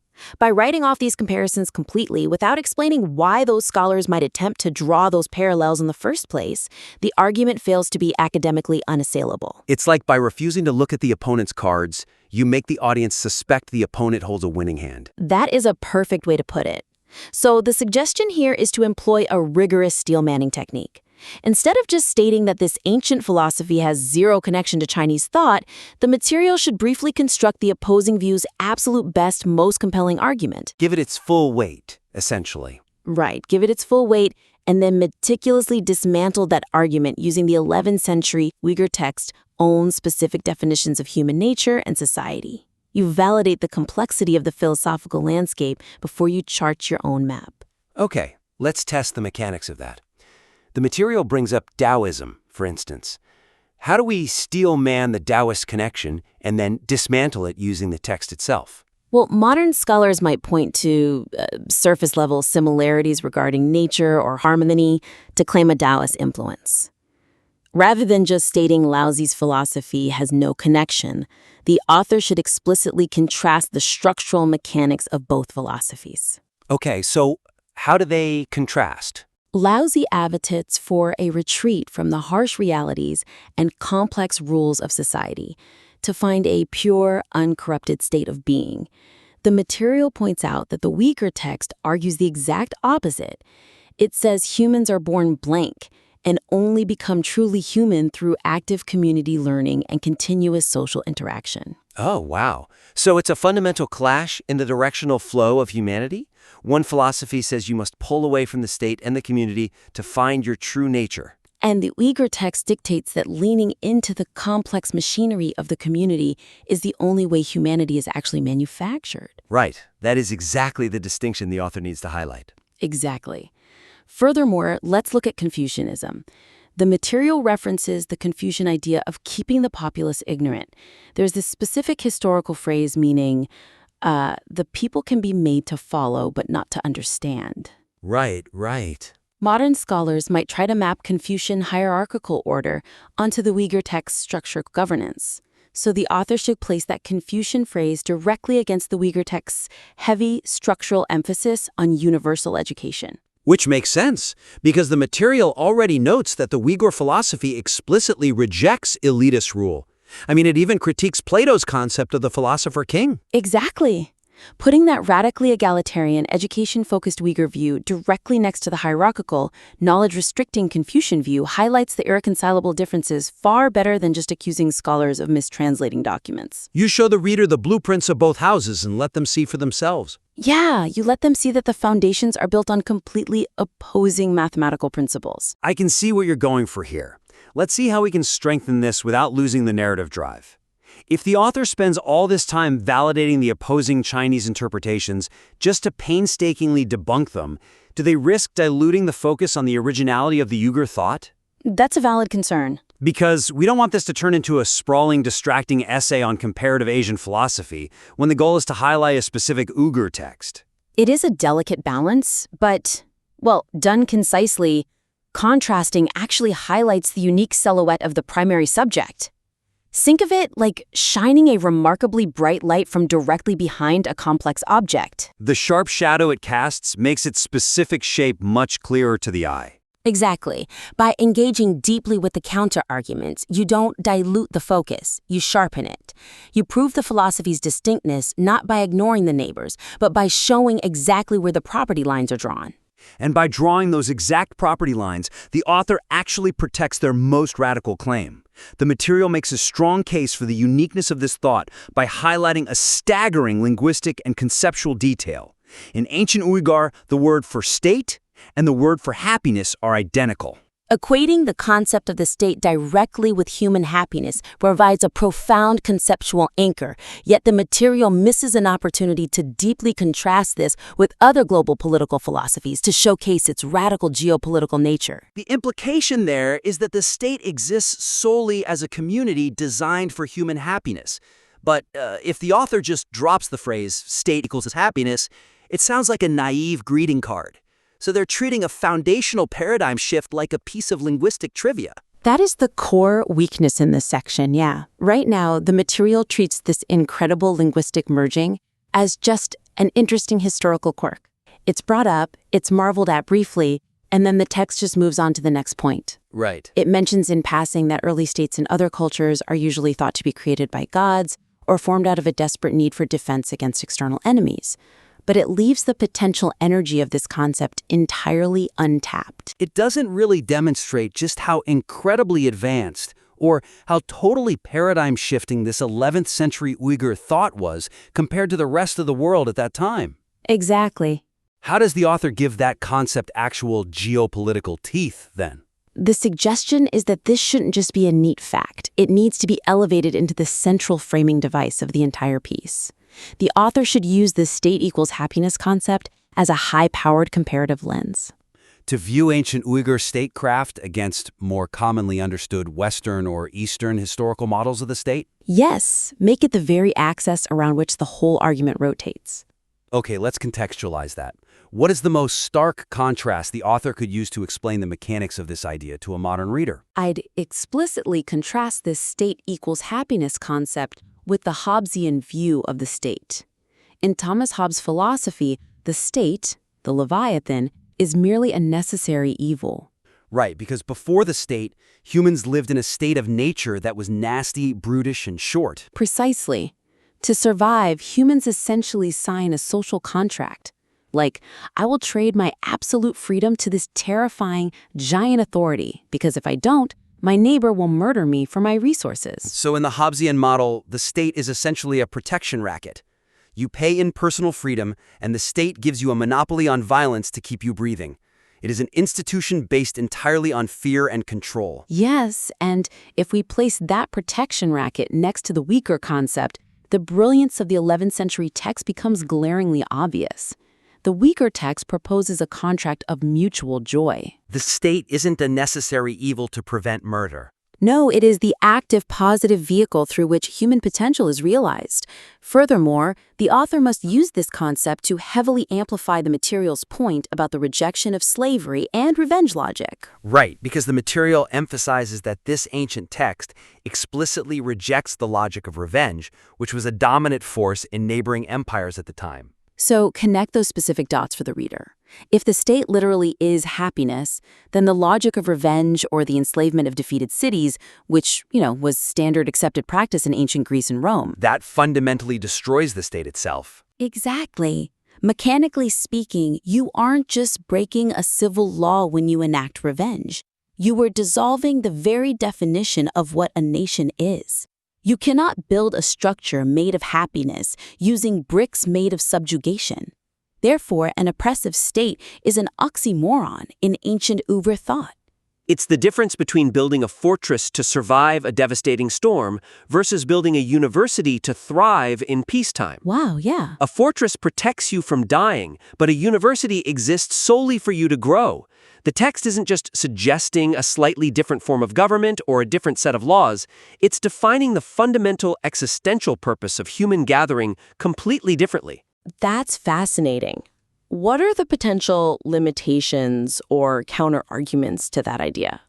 By writing off these comparisons completely without explaining why those scholars might attempt to draw those parallels in the first place, the argument fails to be academically unassailable. It's like by refusing to look at the opponent's cards, you make the audience suspect the opponent holds a winning hand. That is a perfect way to put it. So the suggestion here is to employ a rigorous steel-manning technique. Instead of just stating that this ancient philosophy has zero connection to Chinese thought, the material should briefly construct the opposing view's absolute best, most compelling argument. Give it its full weight, essentially. Right, give it its full weight, and then meticulously dismantle that argument using the 11th century Uyghur text's own specific definitions of human nature and society. You validate the complexity of the philosophical landscape before you chart your own map. Okay, let's test the mechanics of that. The material brings up Taoism, for instance. How do we steel-man the Taoist connection and then dismantle it using the text itself? Well, modern scholars might point to surface-level similarities regarding nature or harmony to claim a Taoist influence. Rather than just stating Laozi's philosophy has no connection, the author should explicitly contrast the structural mechanics of both philosophies. Okay, so how do they contrast? Laozi advocates for a retreat from the harsh realities and complex rules of society to find a pure, uncorrupted state of being. The material points out that the Uyghur text argues the exact opposite. It says humans are born blank and only become truly human through active community learning and continuous social interaction. Oh, wow. So it's a fundamental clash in the directional flow of humanity? One philosophy says you must pull away from the state and the community to find your true nature. And the Uyghur text dictates that leaning into the complex machinery of the community is the only way humanity is actually manufactured. Right. That is exactly the distinction the author needs to highlight. Exactly. Furthermore, let's look at Confucianism. The material references the Confucian idea of keeping the populace ignorant. There's this specific historical phrase meaning, the people can be made to follow but not to understand. Right, right. Modern scholars might try to map Confucian hierarchical order onto the Uyghur text's structure governance. So the author should place that Confucian phrase directly against the Uyghur text's heavy structural emphasis on universal education. Which makes sense, because the material already notes that the Uyghur philosophy explicitly rejects elitist rule. It even critiques Plato's concept of the philosopher king. Exactly. Putting that radically egalitarian, education-focused Uyghur view directly next to the hierarchical, knowledge-restricting Confucian view highlights the irreconcilable differences far better than just accusing scholars of mistranslating documents. You show the reader the blueprints of both houses and let them see for themselves. Yeah, you let them see that the foundations are built on completely opposing mathematical principles. I can see what you're going for here. Let's see how we can strengthen this without losing the narrative drive. If the author spends all this time validating the opposing Chinese interpretations just to painstakingly debunk them, do they risk diluting the focus on the originality of the Uyghur thought? That's a valid concern. Because we don't want this to turn into a sprawling, distracting essay on comparative Asian philosophy when the goal is to highlight a specific Uyghur text. It is a delicate balance, but, done concisely, contrasting actually highlights the unique silhouette of the primary subject. Think of it like shining a remarkably bright light from directly behind a complex object. The sharp shadow it casts makes its specific shape much clearer to the eye. Exactly. By engaging deeply with the counter-arguments, you don't dilute the focus, you sharpen it. You prove the philosophy's distinctness not by ignoring the neighbors, but by showing exactly where the property lines are drawn. And by drawing those exact property lines, the author actually protects their most radical claim. The material makes a strong case for the uniqueness of this thought by highlighting a staggering linguistic and conceptual detail. In ancient Uyghur, the word for state and the word for happiness are identical. Equating the concept of the state directly with human happiness provides a profound conceptual anchor, yet the material misses an opportunity to deeply contrast this with other global political philosophies to showcase its radical geopolitical nature. The implication there is that the state exists solely as a community designed for human happiness. But if the author just drops the phrase, state equals happiness, it sounds like a naive greeting card. So they're treating a foundational paradigm shift like a piece of linguistic trivia. That is the core weakness in this section, yeah. Right now, the material treats this incredible linguistic merging as just an interesting historical quirk. It's brought up, it's marveled at briefly, and then the text just moves on to the next point. Right. It mentions in passing that early states in other cultures are usually thought to be created by gods or formed out of a desperate need for defense against external enemies. But it leaves the potential energy of this concept entirely untapped. It doesn't really demonstrate just how incredibly advanced or how totally paradigm-shifting this 11th century Uyghur thought was compared to the rest of the world at that time. Exactly. How does the author give that concept actual geopolitical teeth, then? The suggestion is that this shouldn't just be a neat fact. It needs to be elevated into the central framing device of the entire piece. The author should use the state equals happiness concept as a high-powered comparative lens. To view ancient Uyghur statecraft against more commonly understood Western or Eastern historical models of the state? Yes, make it the very axis around which the whole argument rotates. Okay, let's contextualize that. What is the most stark contrast the author could use to explain the mechanics of this idea to a modern reader? I'd explicitly contrast this state equals happiness concept with the Hobbesian view of the state. In Thomas Hobbes' philosophy, the state, the Leviathan, is merely a necessary evil. Right, because before the state, humans lived in a state of nature that was nasty, brutish, and short. Precisely. To survive, humans essentially sign a social contract. Like, I will trade my absolute freedom to this terrifying, giant authority, because if I don't, my neighbor will murder me for my resources. So in the Hobbesian model, the state is essentially a protection racket. You pay in personal freedom, and the state gives you a monopoly on violence to keep you breathing. It is an institution based entirely on fear and control. Yes, and if we place that protection racket next to the weaker concept, the brilliance of the 11th century text becomes glaringly obvious. The weaker text proposes a contract of mutual joy. The state isn't a necessary evil to prevent murder. No, it is the active, positive vehicle through which human potential is realized. Furthermore, the author must use this concept to heavily amplify the material's point about the rejection of slavery and revenge logic. Right, because the material emphasizes that this ancient text explicitly rejects the logic of revenge, which was a dominant force in neighboring empires at the time. So connect those specific dots for the reader. If the state literally is happiness, then the logic of revenge or the enslavement of defeated cities, which, was standard accepted practice in ancient Greece and Rome. That fundamentally destroys the state itself. Exactly. Mechanically speaking, you aren't just breaking a civil law when you enact revenge. You are dissolving the very definition of what a nation is. You cannot build a structure made of happiness using bricks made of subjugation. Therefore, an oppressive state is an oxymoron in ancient Uyghur thought. It's the difference between building a fortress to survive a devastating storm versus building a university to thrive in peacetime. Wow, yeah. A fortress protects you from dying, but a university exists solely for you to grow. The text isn't just suggesting a slightly different form of government or a different set of laws. It's defining the fundamental existential purpose of human gathering completely differently. That's fascinating. What are the potential limitations or counter-arguments to that idea?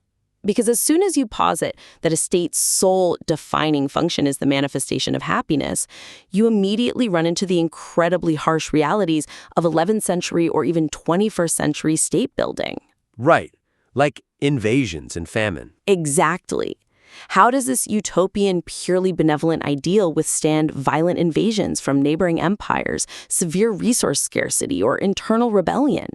Because as soon as you posit that a state's sole defining function is the manifestation of happiness, you immediately run into the incredibly harsh realities of 11th century or even 21st century state building. Right. Like invasions and famine. Exactly. How does this utopian, purely benevolent ideal withstand violent invasions from neighboring empires, severe resource scarcity, or internal rebellion?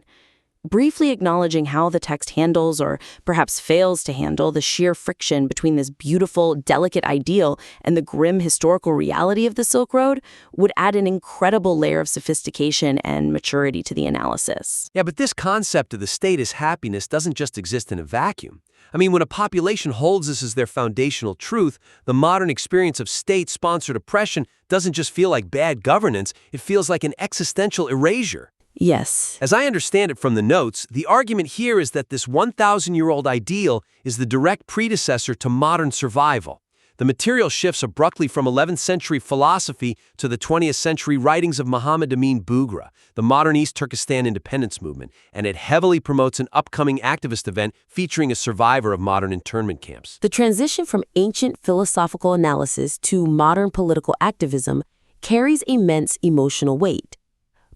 Briefly acknowledging how the text handles, or perhaps fails to handle, the sheer friction between this beautiful, delicate ideal and the grim historical reality of the Silk Road would add an incredible layer of sophistication and maturity to the analysis. Yeah, but this concept of the state as happiness doesn't just exist in a vacuum. I mean, when a population holds this as their foundational truth, the modern experience of state-sponsored oppression doesn't just feel like bad governance, it feels like an existential erasure. Yes. As I understand it from the notes, the argument here is that this 1,000-year-old ideal is the direct predecessor to modern survival. The material shifts abruptly from 11th century philosophy to the 20th century writings of Muhammad Amin Bughra, the modern East Turkestan independence movement, and it heavily promotes an upcoming activist event featuring a survivor of modern internment camps. The transition from ancient philosophical analysis to modern political activism carries immense emotional weight.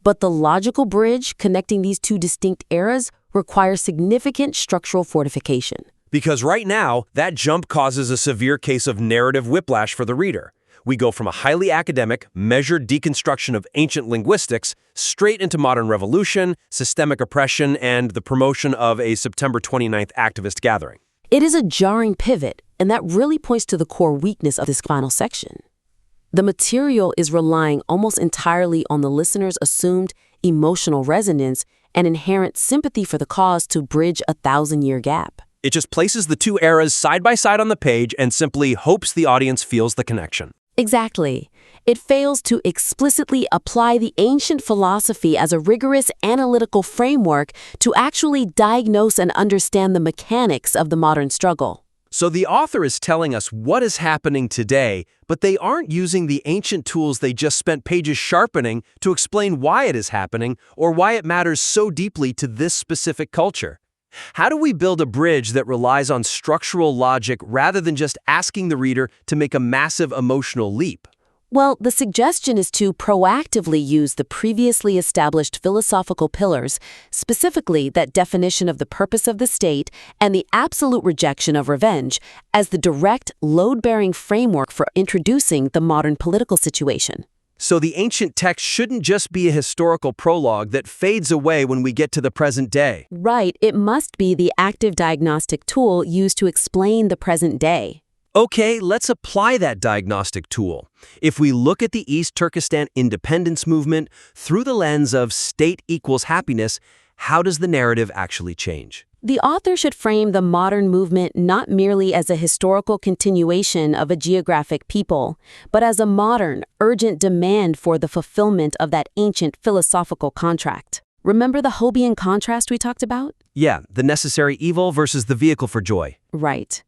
But the logical bridge connecting these two distinct eras requires significant structural fortification. Because right now, that jump causes a severe case of narrative whiplash for the reader. We go from a highly academic, measured deconstruction of ancient linguistics straight into modern revolution, systemic oppression, and the promotion of a September 29th activist gathering. It is a jarring pivot, and that really points to the core weakness of this final section. The material is relying almost entirely on the listener's assumed emotional resonance and inherent sympathy for the cause to bridge a 1,000-year gap. It just places the two eras side by side on the page and simply hopes the audience feels the connection. Exactly. It fails to explicitly apply the ancient philosophy as a rigorous analytical framework to actually diagnose and understand the mechanics of the modern struggle. So the author is telling us what is happening today, but they aren't using the ancient tools they just spent pages sharpening to explain why it is happening or why it matters so deeply to this specific culture. How do we build a bridge that relies on structural logic rather than just asking the reader to make a massive emotional leap? Well, the suggestion is to proactively use the previously established philosophical pillars, specifically that definition of the purpose of the state and the absolute rejection of revenge, as the direct, load-bearing framework for introducing the modern political situation. So the ancient text shouldn't just be a historical prologue that fades away when we get to the present day. Right, it must be the active diagnostic tool used to explain the present day. Okay, let's apply that diagnostic tool. If we look at the East Turkestan independence movement through the lens of state equals happiness, how does the narrative actually change? The author should frame the modern movement not merely as a historical continuation of a geographic people, but as a modern, urgent demand for the fulfillment of that ancient philosophical contract. Remember the Hobbesian contrast we talked about? Yeah, the necessary evil versus the vehicle for joy. Right.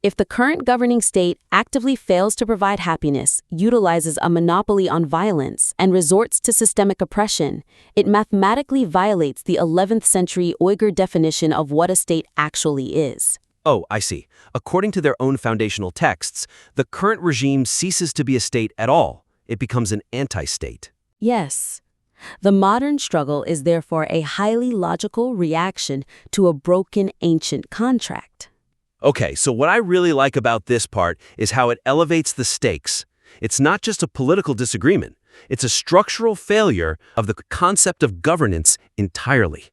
If the current governing state actively fails to provide happiness, utilizes a monopoly on violence, and resorts to systemic oppression, it mathematically violates the 11th century Uyghur definition of what a state actually is. Oh, I see. According to their own foundational texts, the current regime ceases to be a state at all. It becomes an anti-state. Yes. The modern struggle is therefore a highly logical reaction to a broken ancient contract. Okay, so what I really like about this part is how it elevates the stakes. It's not just a political disagreement. It's a structural failure of the concept of governance entirely.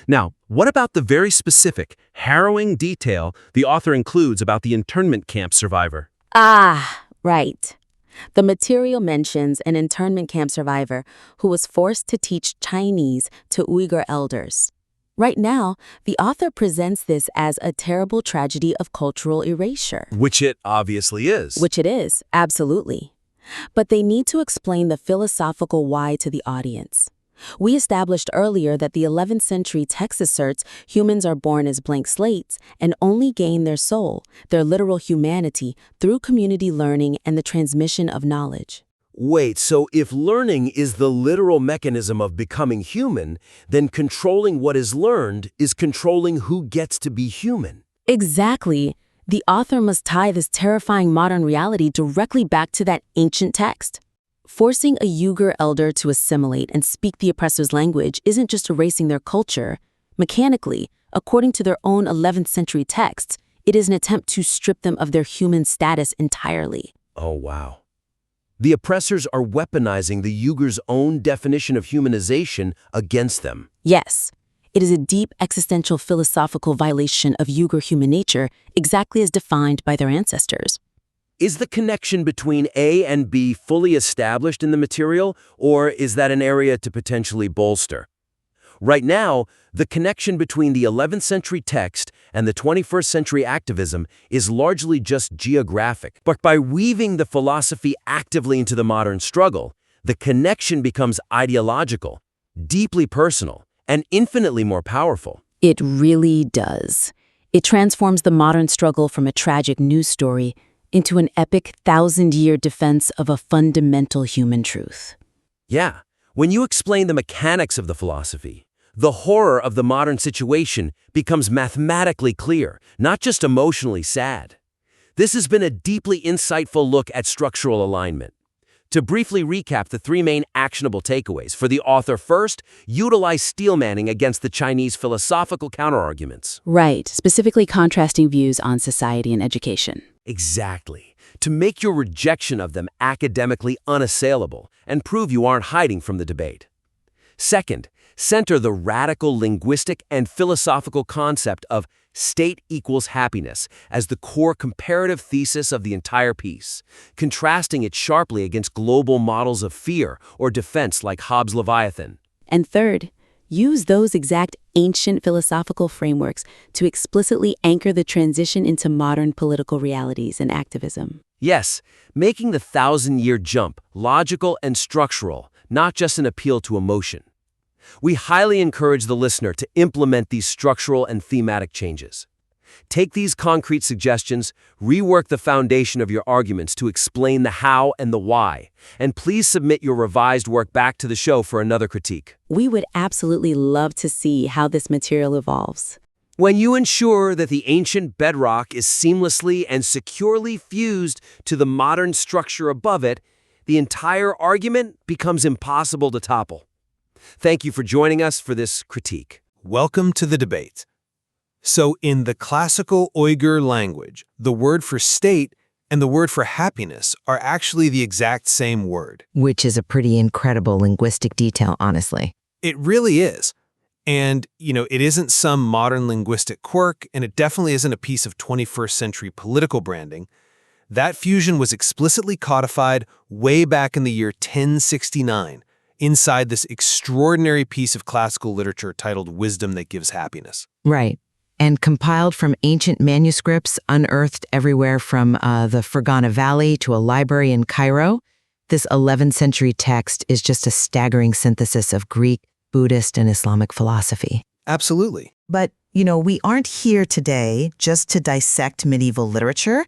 Now, what about the very specific, harrowing detail the author includes about the internment camp survivor? Ah, right. The material mentions an internment camp survivor who was forced to teach Chinese to Uyghur elders. Right now, the author presents this as a terrible tragedy of cultural erasure. Which it obviously is. Which it is, absolutely. But they need to explain the philosophical why to the audience. We established earlier that the 11th century text asserts humans are born as blank slates and only gain their soul, their literal humanity, through community learning and the transmission of knowledge. Wait, so if learning is the literal mechanism of becoming human, then controlling what is learned is controlling who gets to be human. Exactly. The author must tie this terrifying modern reality directly back to that ancient text. Forcing a Uyghur elder to assimilate and speak the oppressor's language isn't just erasing their culture. Mechanically, According to their own 11th century texts, it is an attempt to strip them of their human status entirely. Oh, wow. The oppressors are weaponizing the Uyghurs' own definition of humanization against them. Yes, it is a deep existential philosophical violation of Uyghur human nature, exactly as defined by their ancestors. Is the connection between A and B fully established in the material, or is that an area to potentially bolster? Right now, the connection between the 11th century text and the 21st century activism is largely just geographic. But by weaving the philosophy actively into the modern struggle, the connection becomes ideological, deeply personal, and infinitely more powerful. It really does. It transforms the modern struggle from a tragic news story into an epic 1,000-year defense of a fundamental human truth. Yeah, when you explain the mechanics of the philosophy, the horror of the modern situation becomes mathematically clear, not just emotionally sad. This has been a deeply insightful look at structural alignment. To briefly recap the three main actionable takeaways for the author: first, utilize steelmanning against the Chinese philosophical counterarguments. Right, specifically contrasting views on society and education. Exactly. To make your rejection of them academically unassailable and prove you aren't hiding from the debate. Second, center the radical linguistic and philosophical concept of state equals happiness as the core comparative thesis of the entire piece, contrasting it sharply against global models of fear or defense like Hobbes' Leviathan. And third, use those exact ancient philosophical frameworks to explicitly anchor the transition into modern political realities and activism. Yes, making the 1,000-year jump logical and structural, not just an appeal to emotion. We highly encourage the listener to implement these structural and thematic changes. Take these concrete suggestions, rework the foundation of your arguments to explain the how and the why, and please submit your revised work back to the show for another critique. We would absolutely love to see how this material evolves. When you ensure that the ancient bedrock is seamlessly and securely fused to the modern structure above it, the entire argument becomes impossible to topple. Thank you for joining us for this critique. Welcome to the debate. So in the classical Uyghur language, the word for state and the word for happiness are actually the exact same word. Which is a pretty incredible linguistic detail, honestly. It really is. And, it isn't some modern linguistic quirk, and it definitely isn't a piece of 21st century political branding. That fusion was explicitly codified way back in the year 1069, inside this extraordinary piece of classical literature titled Wisdom That Gives Happiness. Right. And compiled from ancient manuscripts unearthed everywhere from the Fergana Valley to a library in Cairo, this 11th century text is just a staggering synthesis of Greek, Buddhist, and Islamic philosophy. Absolutely. But, we aren't here today just to dissect medieval literature.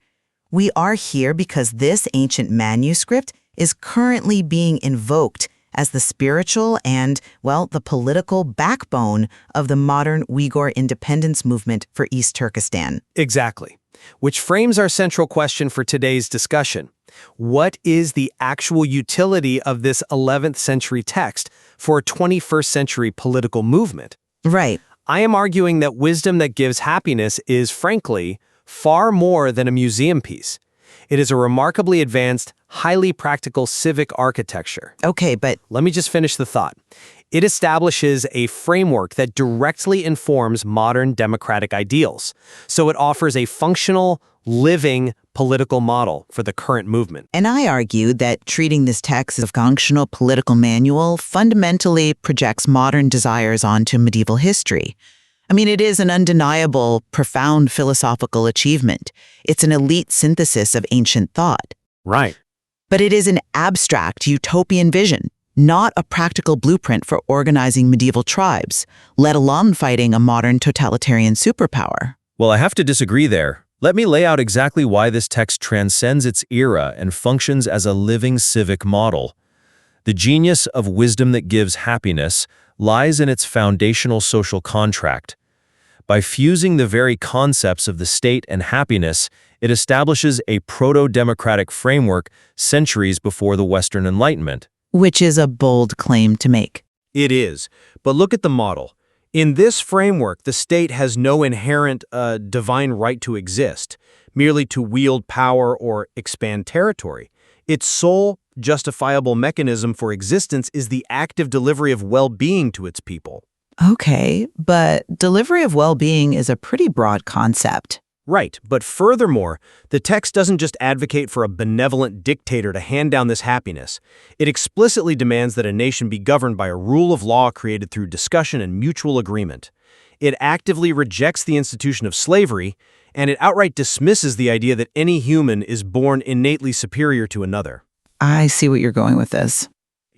We are here because this ancient manuscript is currently being invoked as the spiritual and, the political backbone of the modern Uyghur independence movement for East Turkestan. Exactly. Which frames our central question for today's discussion. What is the actual utility of this 11th century text for a 21st century political movement? Right. I am arguing that Wisdom That Gives Happiness is, frankly, far more than a museum piece. It is a remarkably advanced, highly practical civic architecture. Okay, but let me just finish the thought. It establishes a framework that directly informs modern democratic ideals. So it offers a functional, living political model for the current movement. And I argue that treating this text as a functional political manual fundamentally projects modern desires onto medieval history. It is an undeniable, profound philosophical achievement. It's an elite synthesis of ancient thought. Right. But it is an abstract, utopian vision, not a practical blueprint for organizing medieval tribes, let alone fighting a modern totalitarian superpower. Well, I have to disagree there. Let me lay out exactly why this text transcends its era and functions as a living civic model. The genius of Wisdom That Gives Happiness lies in its foundational social contract. By fusing the very concepts of the state and happiness, it establishes a proto-democratic framework centuries before the Western Enlightenment. Which is a bold claim to make. It is, but look at the model. In this framework, the state has no inherent divine right to exist, merely to wield power or expand territory. Its sole justifiable mechanism for existence is the active delivery of well-being to its people. Okay, but delivery of well-being is a pretty broad concept. Right, but furthermore, the text doesn't just advocate for a benevolent dictator to hand down this happiness. It explicitly demands that a nation be governed by a rule of law created through discussion and mutual agreement. It actively rejects the institution of slavery, and it outright dismisses the idea that any human is born innately superior to another. I see what you're going with this.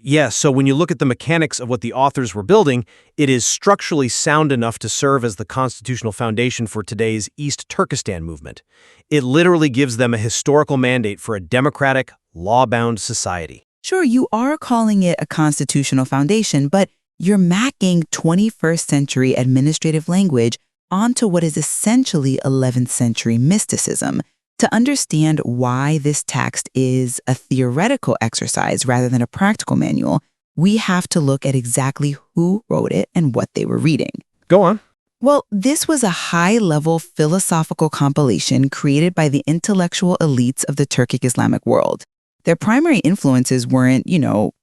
Yes, so when you look at the mechanics of what the authors were building, it is structurally sound enough to serve as the constitutional foundation for today's East Turkestan movement. It literally gives them a historical mandate for a democratic, law-bound society. Sure, you are calling it a constitutional foundation, but you're macking 21st century administrative language onto what is essentially 11th century mysticism. To understand why this text is a theoretical exercise rather than a practical manual, we have to look at exactly who wrote it and what they were reading. Go on. Well, this was a high-level philosophical compilation created by the intellectual elites of the Turkic Islamic world. Their primary influences weren't,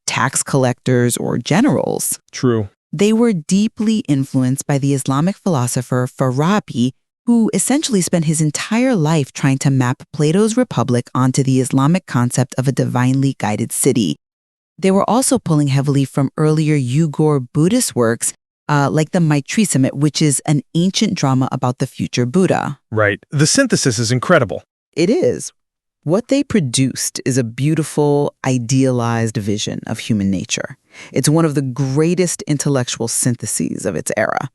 tax collectors or generals. True. They were deeply influenced by the Islamic philosopher Farabi, who essentially spent his entire life trying to map Plato's Republic onto the Islamic concept of a divinely guided city. They were also pulling heavily from earlier Uyghur Buddhist works, like the Maitreya, which is an ancient drama about the future Buddha. Right. The synthesis is incredible. It is. What they produced is a beautiful, idealized vision of human nature. It's one of the greatest intellectual syntheses of its era.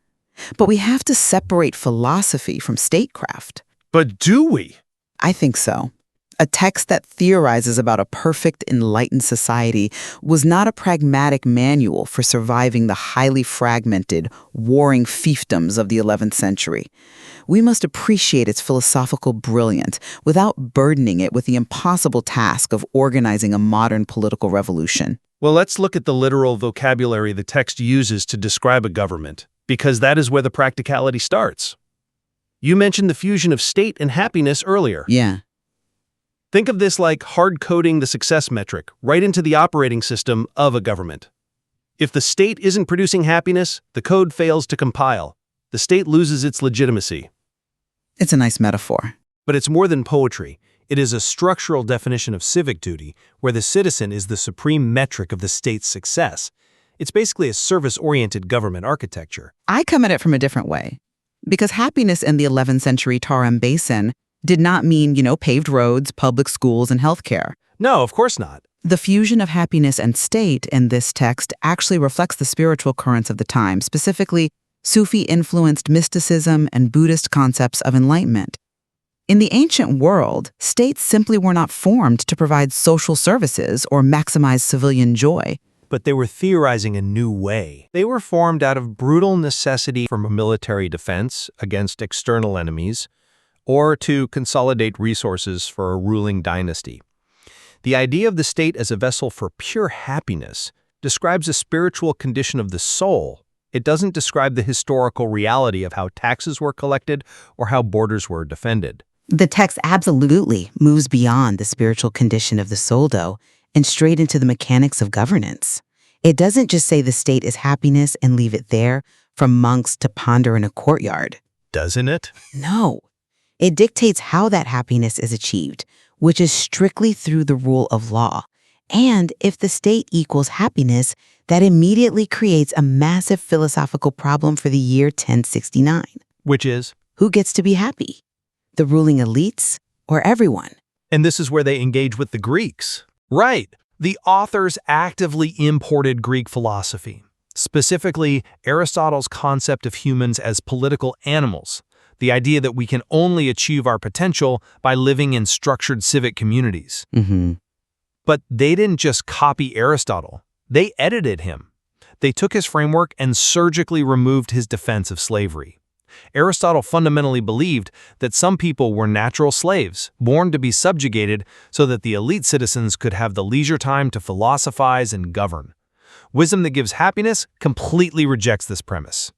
But we have to separate philosophy from statecraft. But do we? I think so. A text that theorizes about a perfect, enlightened society was not a pragmatic manual for surviving the highly fragmented, warring fiefdoms of the 11th century. We must appreciate its philosophical brilliance without burdening it with the impossible task of organizing a modern political revolution. Well, let's look at the literal vocabulary the text uses to describe a government, because that is where the practicality starts. You mentioned the fusion of state and happiness earlier. Yeah. Think of this like hard-coding the success metric right into the operating system of a government. If the state isn't producing happiness, the code fails to compile. The state loses its legitimacy. It's a nice metaphor. But it's more than poetry. It is a structural definition of civic duty, where the citizen is the supreme metric of the state's success. It's basically a service-oriented government architecture. I come at it from a different way. Because happiness in the 11th century Tarim Basin did not mean, paved roads, public schools, and healthcare. No, of course not. The fusion of happiness and state in this text actually reflects the spiritual currents of the time, specifically Sufi-influenced mysticism and Buddhist concepts of enlightenment. In the ancient world, states simply were not formed to provide social services or maximize civilian joy. But they were theorizing a new way. They were formed out of brutal necessity for military defense against external enemies, or to consolidate resources for a ruling dynasty. The idea of the state as a vessel for pure happiness describes a spiritual condition of the soul. It doesn't describe the historical reality of how taxes were collected or how borders were defended. The text absolutely moves beyond the spiritual condition of the soul, though, and straight into the mechanics of governance. It doesn't just say the state is happiness and leave it there, from monks to ponder in a courtyard. Doesn't it? No. It dictates how that happiness is achieved, which is strictly through the rule of law. And if the state equals happiness, that immediately creates a massive philosophical problem for the year 1069. Which is? Who gets to be happy? The ruling elites or everyone? And this is where they engage with the Greeks. Right. The authors actively imported Greek philosophy, specifically Aristotle's concept of humans as political animals, the idea that we can only achieve our potential by living in structured civic communities. Mm-hmm. But they didn't just copy Aristotle. They edited him. They took his framework and surgically removed his defense of slavery. Aristotle fundamentally believed that some people were natural slaves, born to be subjugated so that the elite citizens could have the leisure time to philosophize and govern. Wisdom that gives happiness completely rejects this premise.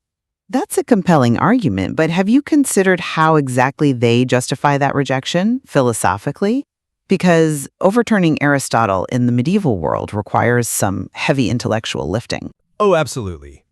That's a compelling argument, but have you considered how exactly they justify that rejection, philosophically? Because overturning Aristotle in the medieval world requires some heavy intellectual lifting. Oh, absolutely.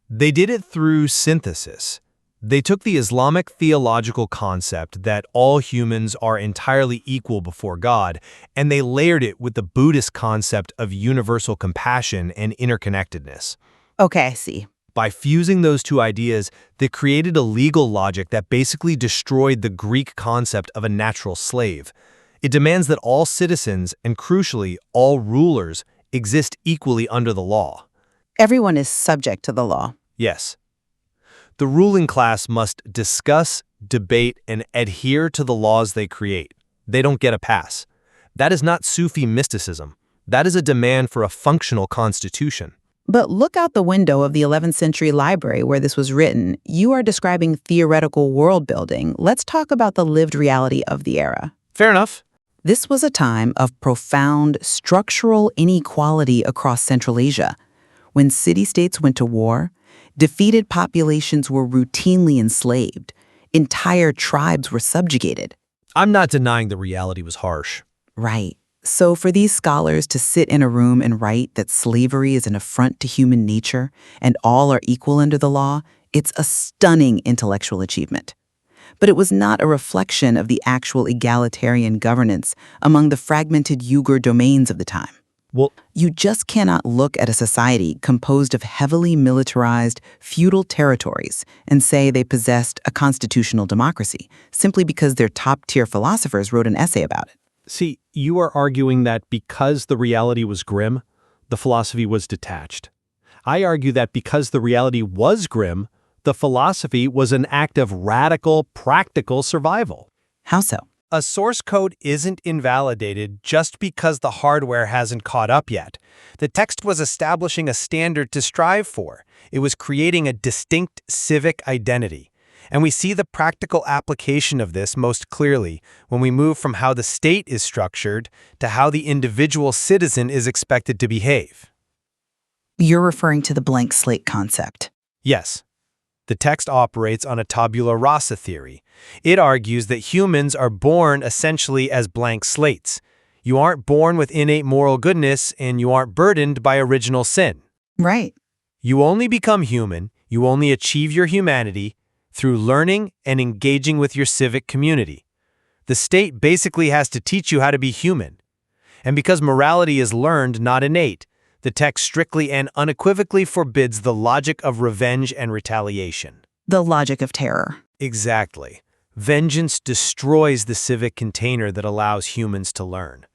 They did it through synthesis. They took the Islamic theological concept that all humans are entirely equal before God, and they layered it with the Buddhist concept of universal compassion and interconnectedness. Okay, I see. By fusing those two ideas, they created a legal logic that basically destroyed the Greek concept of a natural slave. It demands that all citizens, and crucially, all rulers, exist equally under the law. Everyone is subject to the law. Yes. The ruling class must discuss, debate, and adhere to the laws they create. They don't get a pass. That is not Sufi mysticism. That is a demand for a functional constitution. But look out the window of the 11th century library where this was written. You are describing theoretical world building. Let's talk about the lived reality of the era. Fair enough. This was a time of profound structural inequality across Central Asia. When city-states went to war, defeated populations were routinely enslaved. Entire tribes were subjugated. I'm not denying the reality was harsh. Right. So for these scholars to sit in a room and write that slavery is an affront to human nature and all are equal under the law, it's a stunning intellectual achievement. But it was not a reflection of the actual egalitarian governance among the fragmented Uyghur domains of the time. Well, you just cannot look at a society composed of heavily militarized, feudal territories and say they possessed a constitutional democracy simply because their top-tier philosophers wrote an essay about it. see, you are arguing that because the reality was grim, the philosophy was detached. I argue that because the reality was grim, the philosophy was an act of radical, practical survival. How so? A source code isn't invalidated just because the hardware hasn't caught up yet. The text was establishing a standard to strive for. It was creating a distinct civic identity. And we see the practical application of this most clearly when we move from how the state is structured to how the individual citizen is expected to behave. You're referring to the blank slate concept. Yes. The text operates on a tabula rasa theory. It argues that humans are born essentially as blank slates. You aren't born with innate moral goodness, and you aren't burdened by original sin. Right. You only become human, you only achieve your humanity through learning and engaging with your civic community. The state basically has to teach you how to be human. And because morality is learned, not innate, the text strictly and unequivocally forbids the logic of revenge and retaliation. The logic of terror. Exactly. Vengeance destroys the civic container that allows humans to learn.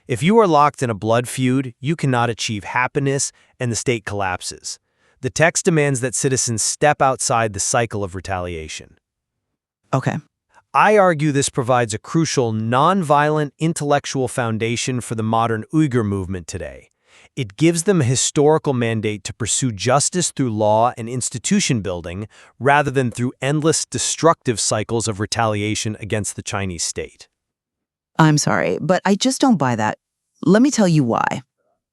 If you are locked in a blood feud, you cannot achieve happiness and the state collapses. The text demands that citizens step outside the cycle of retaliation. Okay. I argue this provides a crucial, nonviolent intellectual foundation for the modern Uyghur movement today. It gives them a historical mandate to pursue justice through law and institution building rather than through endless destructive cycles of retaliation against the Chinese state. I'm sorry, but I just don't buy that. Let me tell you why.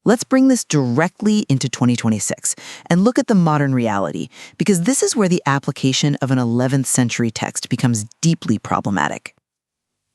Let's bring this directly into 2026 and look at the modern reality, because this is where the application of an 11th century text becomes deeply problematic.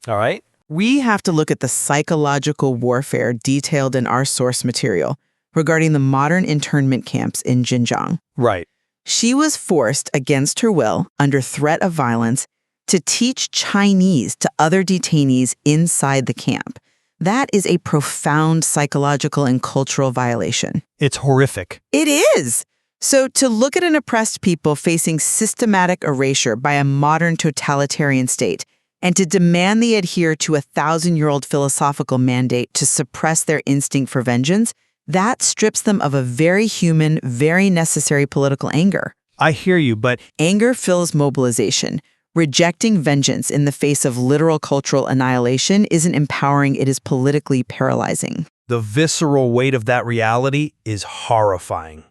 All right. We have to look at the psychological warfare detailed in our source material regarding the modern internment camps in Xinjiang. Right. She was forced against her will, under threat of violence, to teach Chinese to other detainees inside the camp. That is a profound psychological and cultural violation. It's horrific. It is. So to look at an oppressed people facing systematic erasure by a modern totalitarian state, and to demand they adhere to a 1,000-year-old philosophical mandate to suppress their instinct for vengeance, that strips them of a very human, very necessary political anger. I hear you, but Anger fills mobilization. Rejecting vengeance in the face of literal cultural annihilation isn't empowering, it is politically paralyzing. the visceral weight of that reality is horrifying.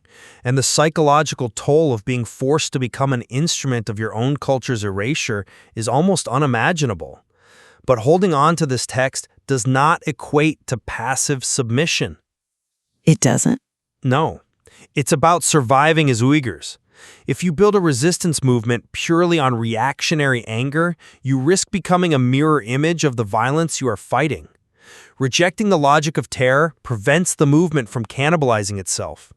And the psychological toll of being forced to become an instrument of your own culture's erasure is almost unimaginable. But holding on to this text does not equate to passive submission. It doesn't. No. It's about surviving as Uyghurs. If you build a resistance movement purely on reactionary anger, you risk becoming a mirror image of the violence you are fighting. Rejecting the logic of terror prevents the movement from cannibalizing itself.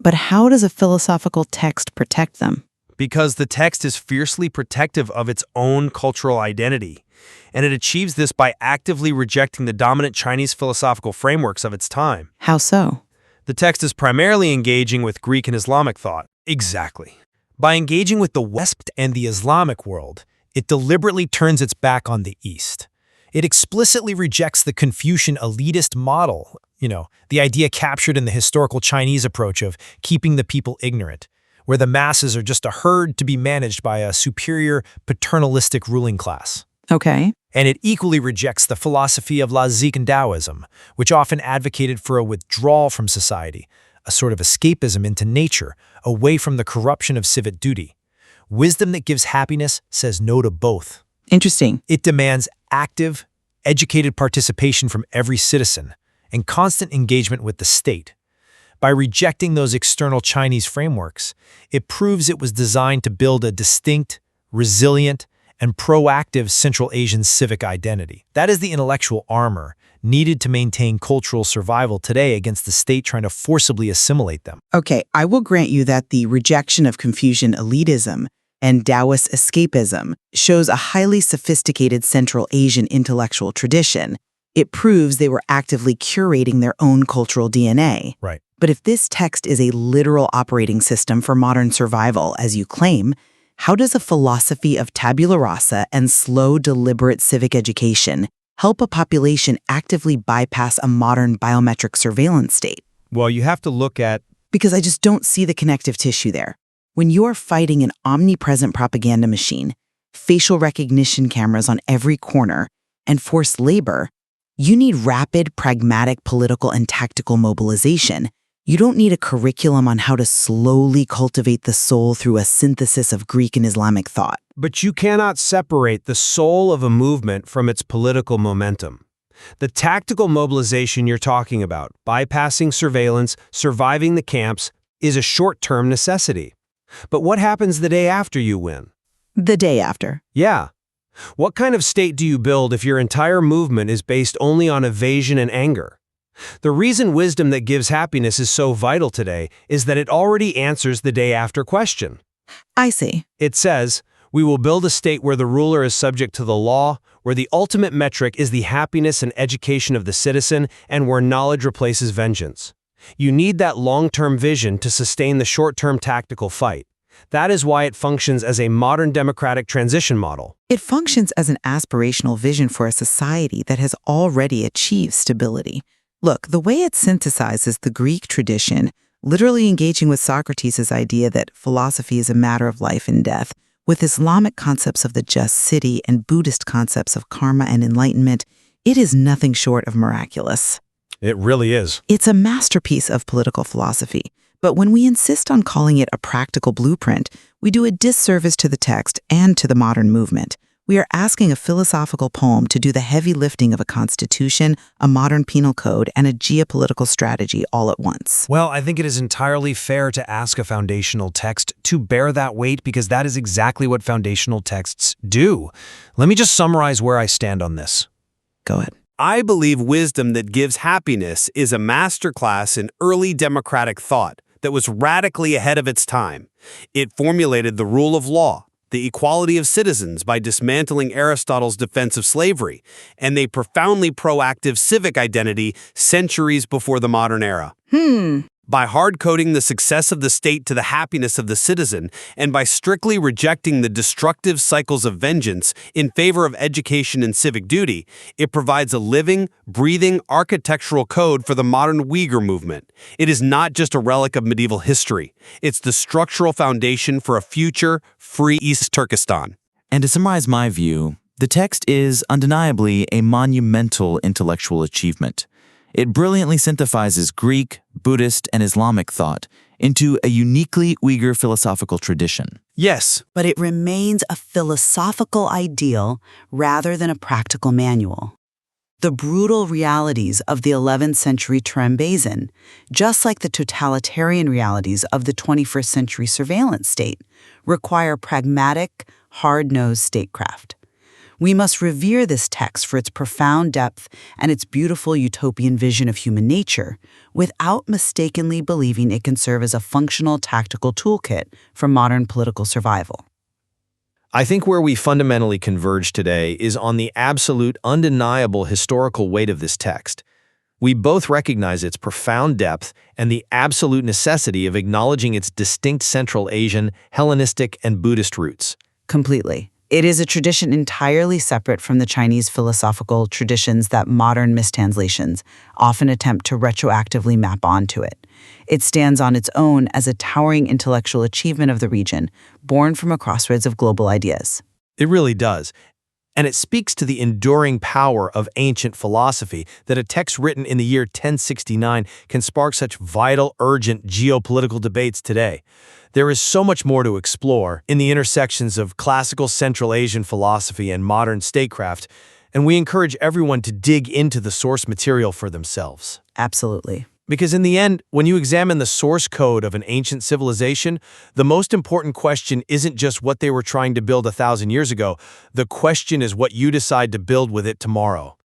But how does a philosophical text protect them? Because the text is fiercely protective of its own cultural identity, and it achieves this by actively rejecting the dominant Chinese philosophical frameworks of its time. How so? The text is primarily engaging with Greek and Islamic thought. Exactly. By engaging with the West and the Islamic world, it deliberately turns its back on the East. It explicitly rejects the Confucian elitist model, the idea captured in the historical Chinese approach of keeping the people ignorant, where the masses are just a herd to be managed by a superior paternalistic ruling class. Okay. And it equally rejects the philosophy of Laozi and Taoism, which often advocated for a withdrawal from society, a sort of escapism into nature, away from the corruption of civic duty. Wisdom that gives happiness says no to both. Interesting. It demands active, educated participation from every citizen and constant engagement with the state. By rejecting those external Chinese frameworks, it proves it was designed to build a distinct, resilient, and proactive Central Asian civic identity. That is the intellectual armor needed to maintain cultural survival today against the state trying to forcibly assimilate them. Okay, I will grant you that the rejection of Confucian elitism and Taoist escapism shows a highly sophisticated Central Asian intellectual tradition. It proves they were actively curating their own cultural DNA. Right. But if this text is a literal operating system for modern survival, as you claim, how does a philosophy of tabula rasa and slow, deliberate civic education help a population actively bypass a modern biometric surveillance state? Well, you have to look at... Because I just don't see the connective tissue there. When you're fighting an omnipresent propaganda machine, facial recognition cameras on every corner, and forced labor, you need rapid, pragmatic political and tactical mobilization. You don't need a curriculum on how to slowly cultivate the soul through a synthesis of Greek and Islamic thought. But you cannot separate the soul of a movement from its political momentum. The tactical mobilization you're talking about, bypassing surveillance, surviving the camps, is a short-term necessity. But what happens the day after you win? The day after. Yeah. What kind of state do you build if your entire movement is based only on evasion and anger? The reason wisdom that gives happiness is so vital today is that it already answers the day after question. I see. It says, we will build a state where the ruler is subject to the law, where the ultimate metric is the happiness and education of the citizen, and where knowledge replaces vengeance. You need that long-term vision to sustain the short-term tactical fight. That is why it functions as a modern democratic transition model. It functions as an aspirational vision for a society that has already achieved stability. Look, the way it synthesizes the Greek tradition, literally engaging with Socrates' idea that philosophy is a matter of life and death, with Islamic concepts of the just city and Buddhist concepts of karma and enlightenment, it is nothing short of miraculous. It really is. It's a masterpiece of political philosophy. But when we insist on calling it a practical blueprint, we do a disservice to the text and to the modern movement. We are asking a philosophical poem to do the heavy lifting of a constitution, a modern penal code, and a geopolitical strategy all at once. Well, I think it is entirely fair to ask a foundational text to bear that weight because that is exactly what foundational texts do. Let me just summarize where I stand on this. Go ahead. I believe wisdom that gives happiness is a masterclass in early democratic thought that was radically ahead of its time. It formulated the rule of law, the equality of citizens by dismantling Aristotle's defense of slavery, and a profoundly proactive civic identity centuries before the modern era. By hard-coding the success of the state to the happiness of the citizen, and by strictly rejecting the destructive cycles of vengeance in favor of education and civic duty, it provides a living, breathing architectural code for the modern Uyghur movement. It is not just a relic of medieval history. It's the structural foundation for a future, free East Turkestan. And to summarize my view, the text is undeniably a monumental intellectual achievement. It brilliantly synthesizes Greek, Buddhist, and Islamic thought into a uniquely Uyghur philosophical tradition. Yes, but it remains a philosophical ideal rather than a practical manual. The brutal realities of the 11th century Turan Basin, just like the totalitarian realities of the 21st century surveillance state, require pragmatic, hard-nosed statecraft. We must revere this text for its profound depth and its beautiful utopian vision of human nature, without mistakenly believing it can serve as a functional tactical toolkit for modern political survival. I think where we fundamentally converge today is on the absolute, undeniable historical weight of this text. We both recognize its profound depth and the absolute necessity of acknowledging its distinct Central Asian, Hellenistic, and Buddhist roots. Completely. It is a tradition entirely separate from the Chinese philosophical traditions that modern mistranslations often attempt to retroactively map onto it. It stands on its own as a towering intellectual achievement of the region, born from a crossroads of global ideas. It really does. And it speaks to the enduring power of ancient philosophy that a text written in the year 1069 can spark such vital, urgent geopolitical debates today. There is so much more to explore in the intersections of classical Central Asian philosophy and modern statecraft, and we encourage everyone to dig into the source material for themselves. Absolutely. Because in the end, when you examine the source code of an ancient civilization, the most important question isn't just what they were trying to build 1,000 years ago. The question is what you decide to build with it tomorrow.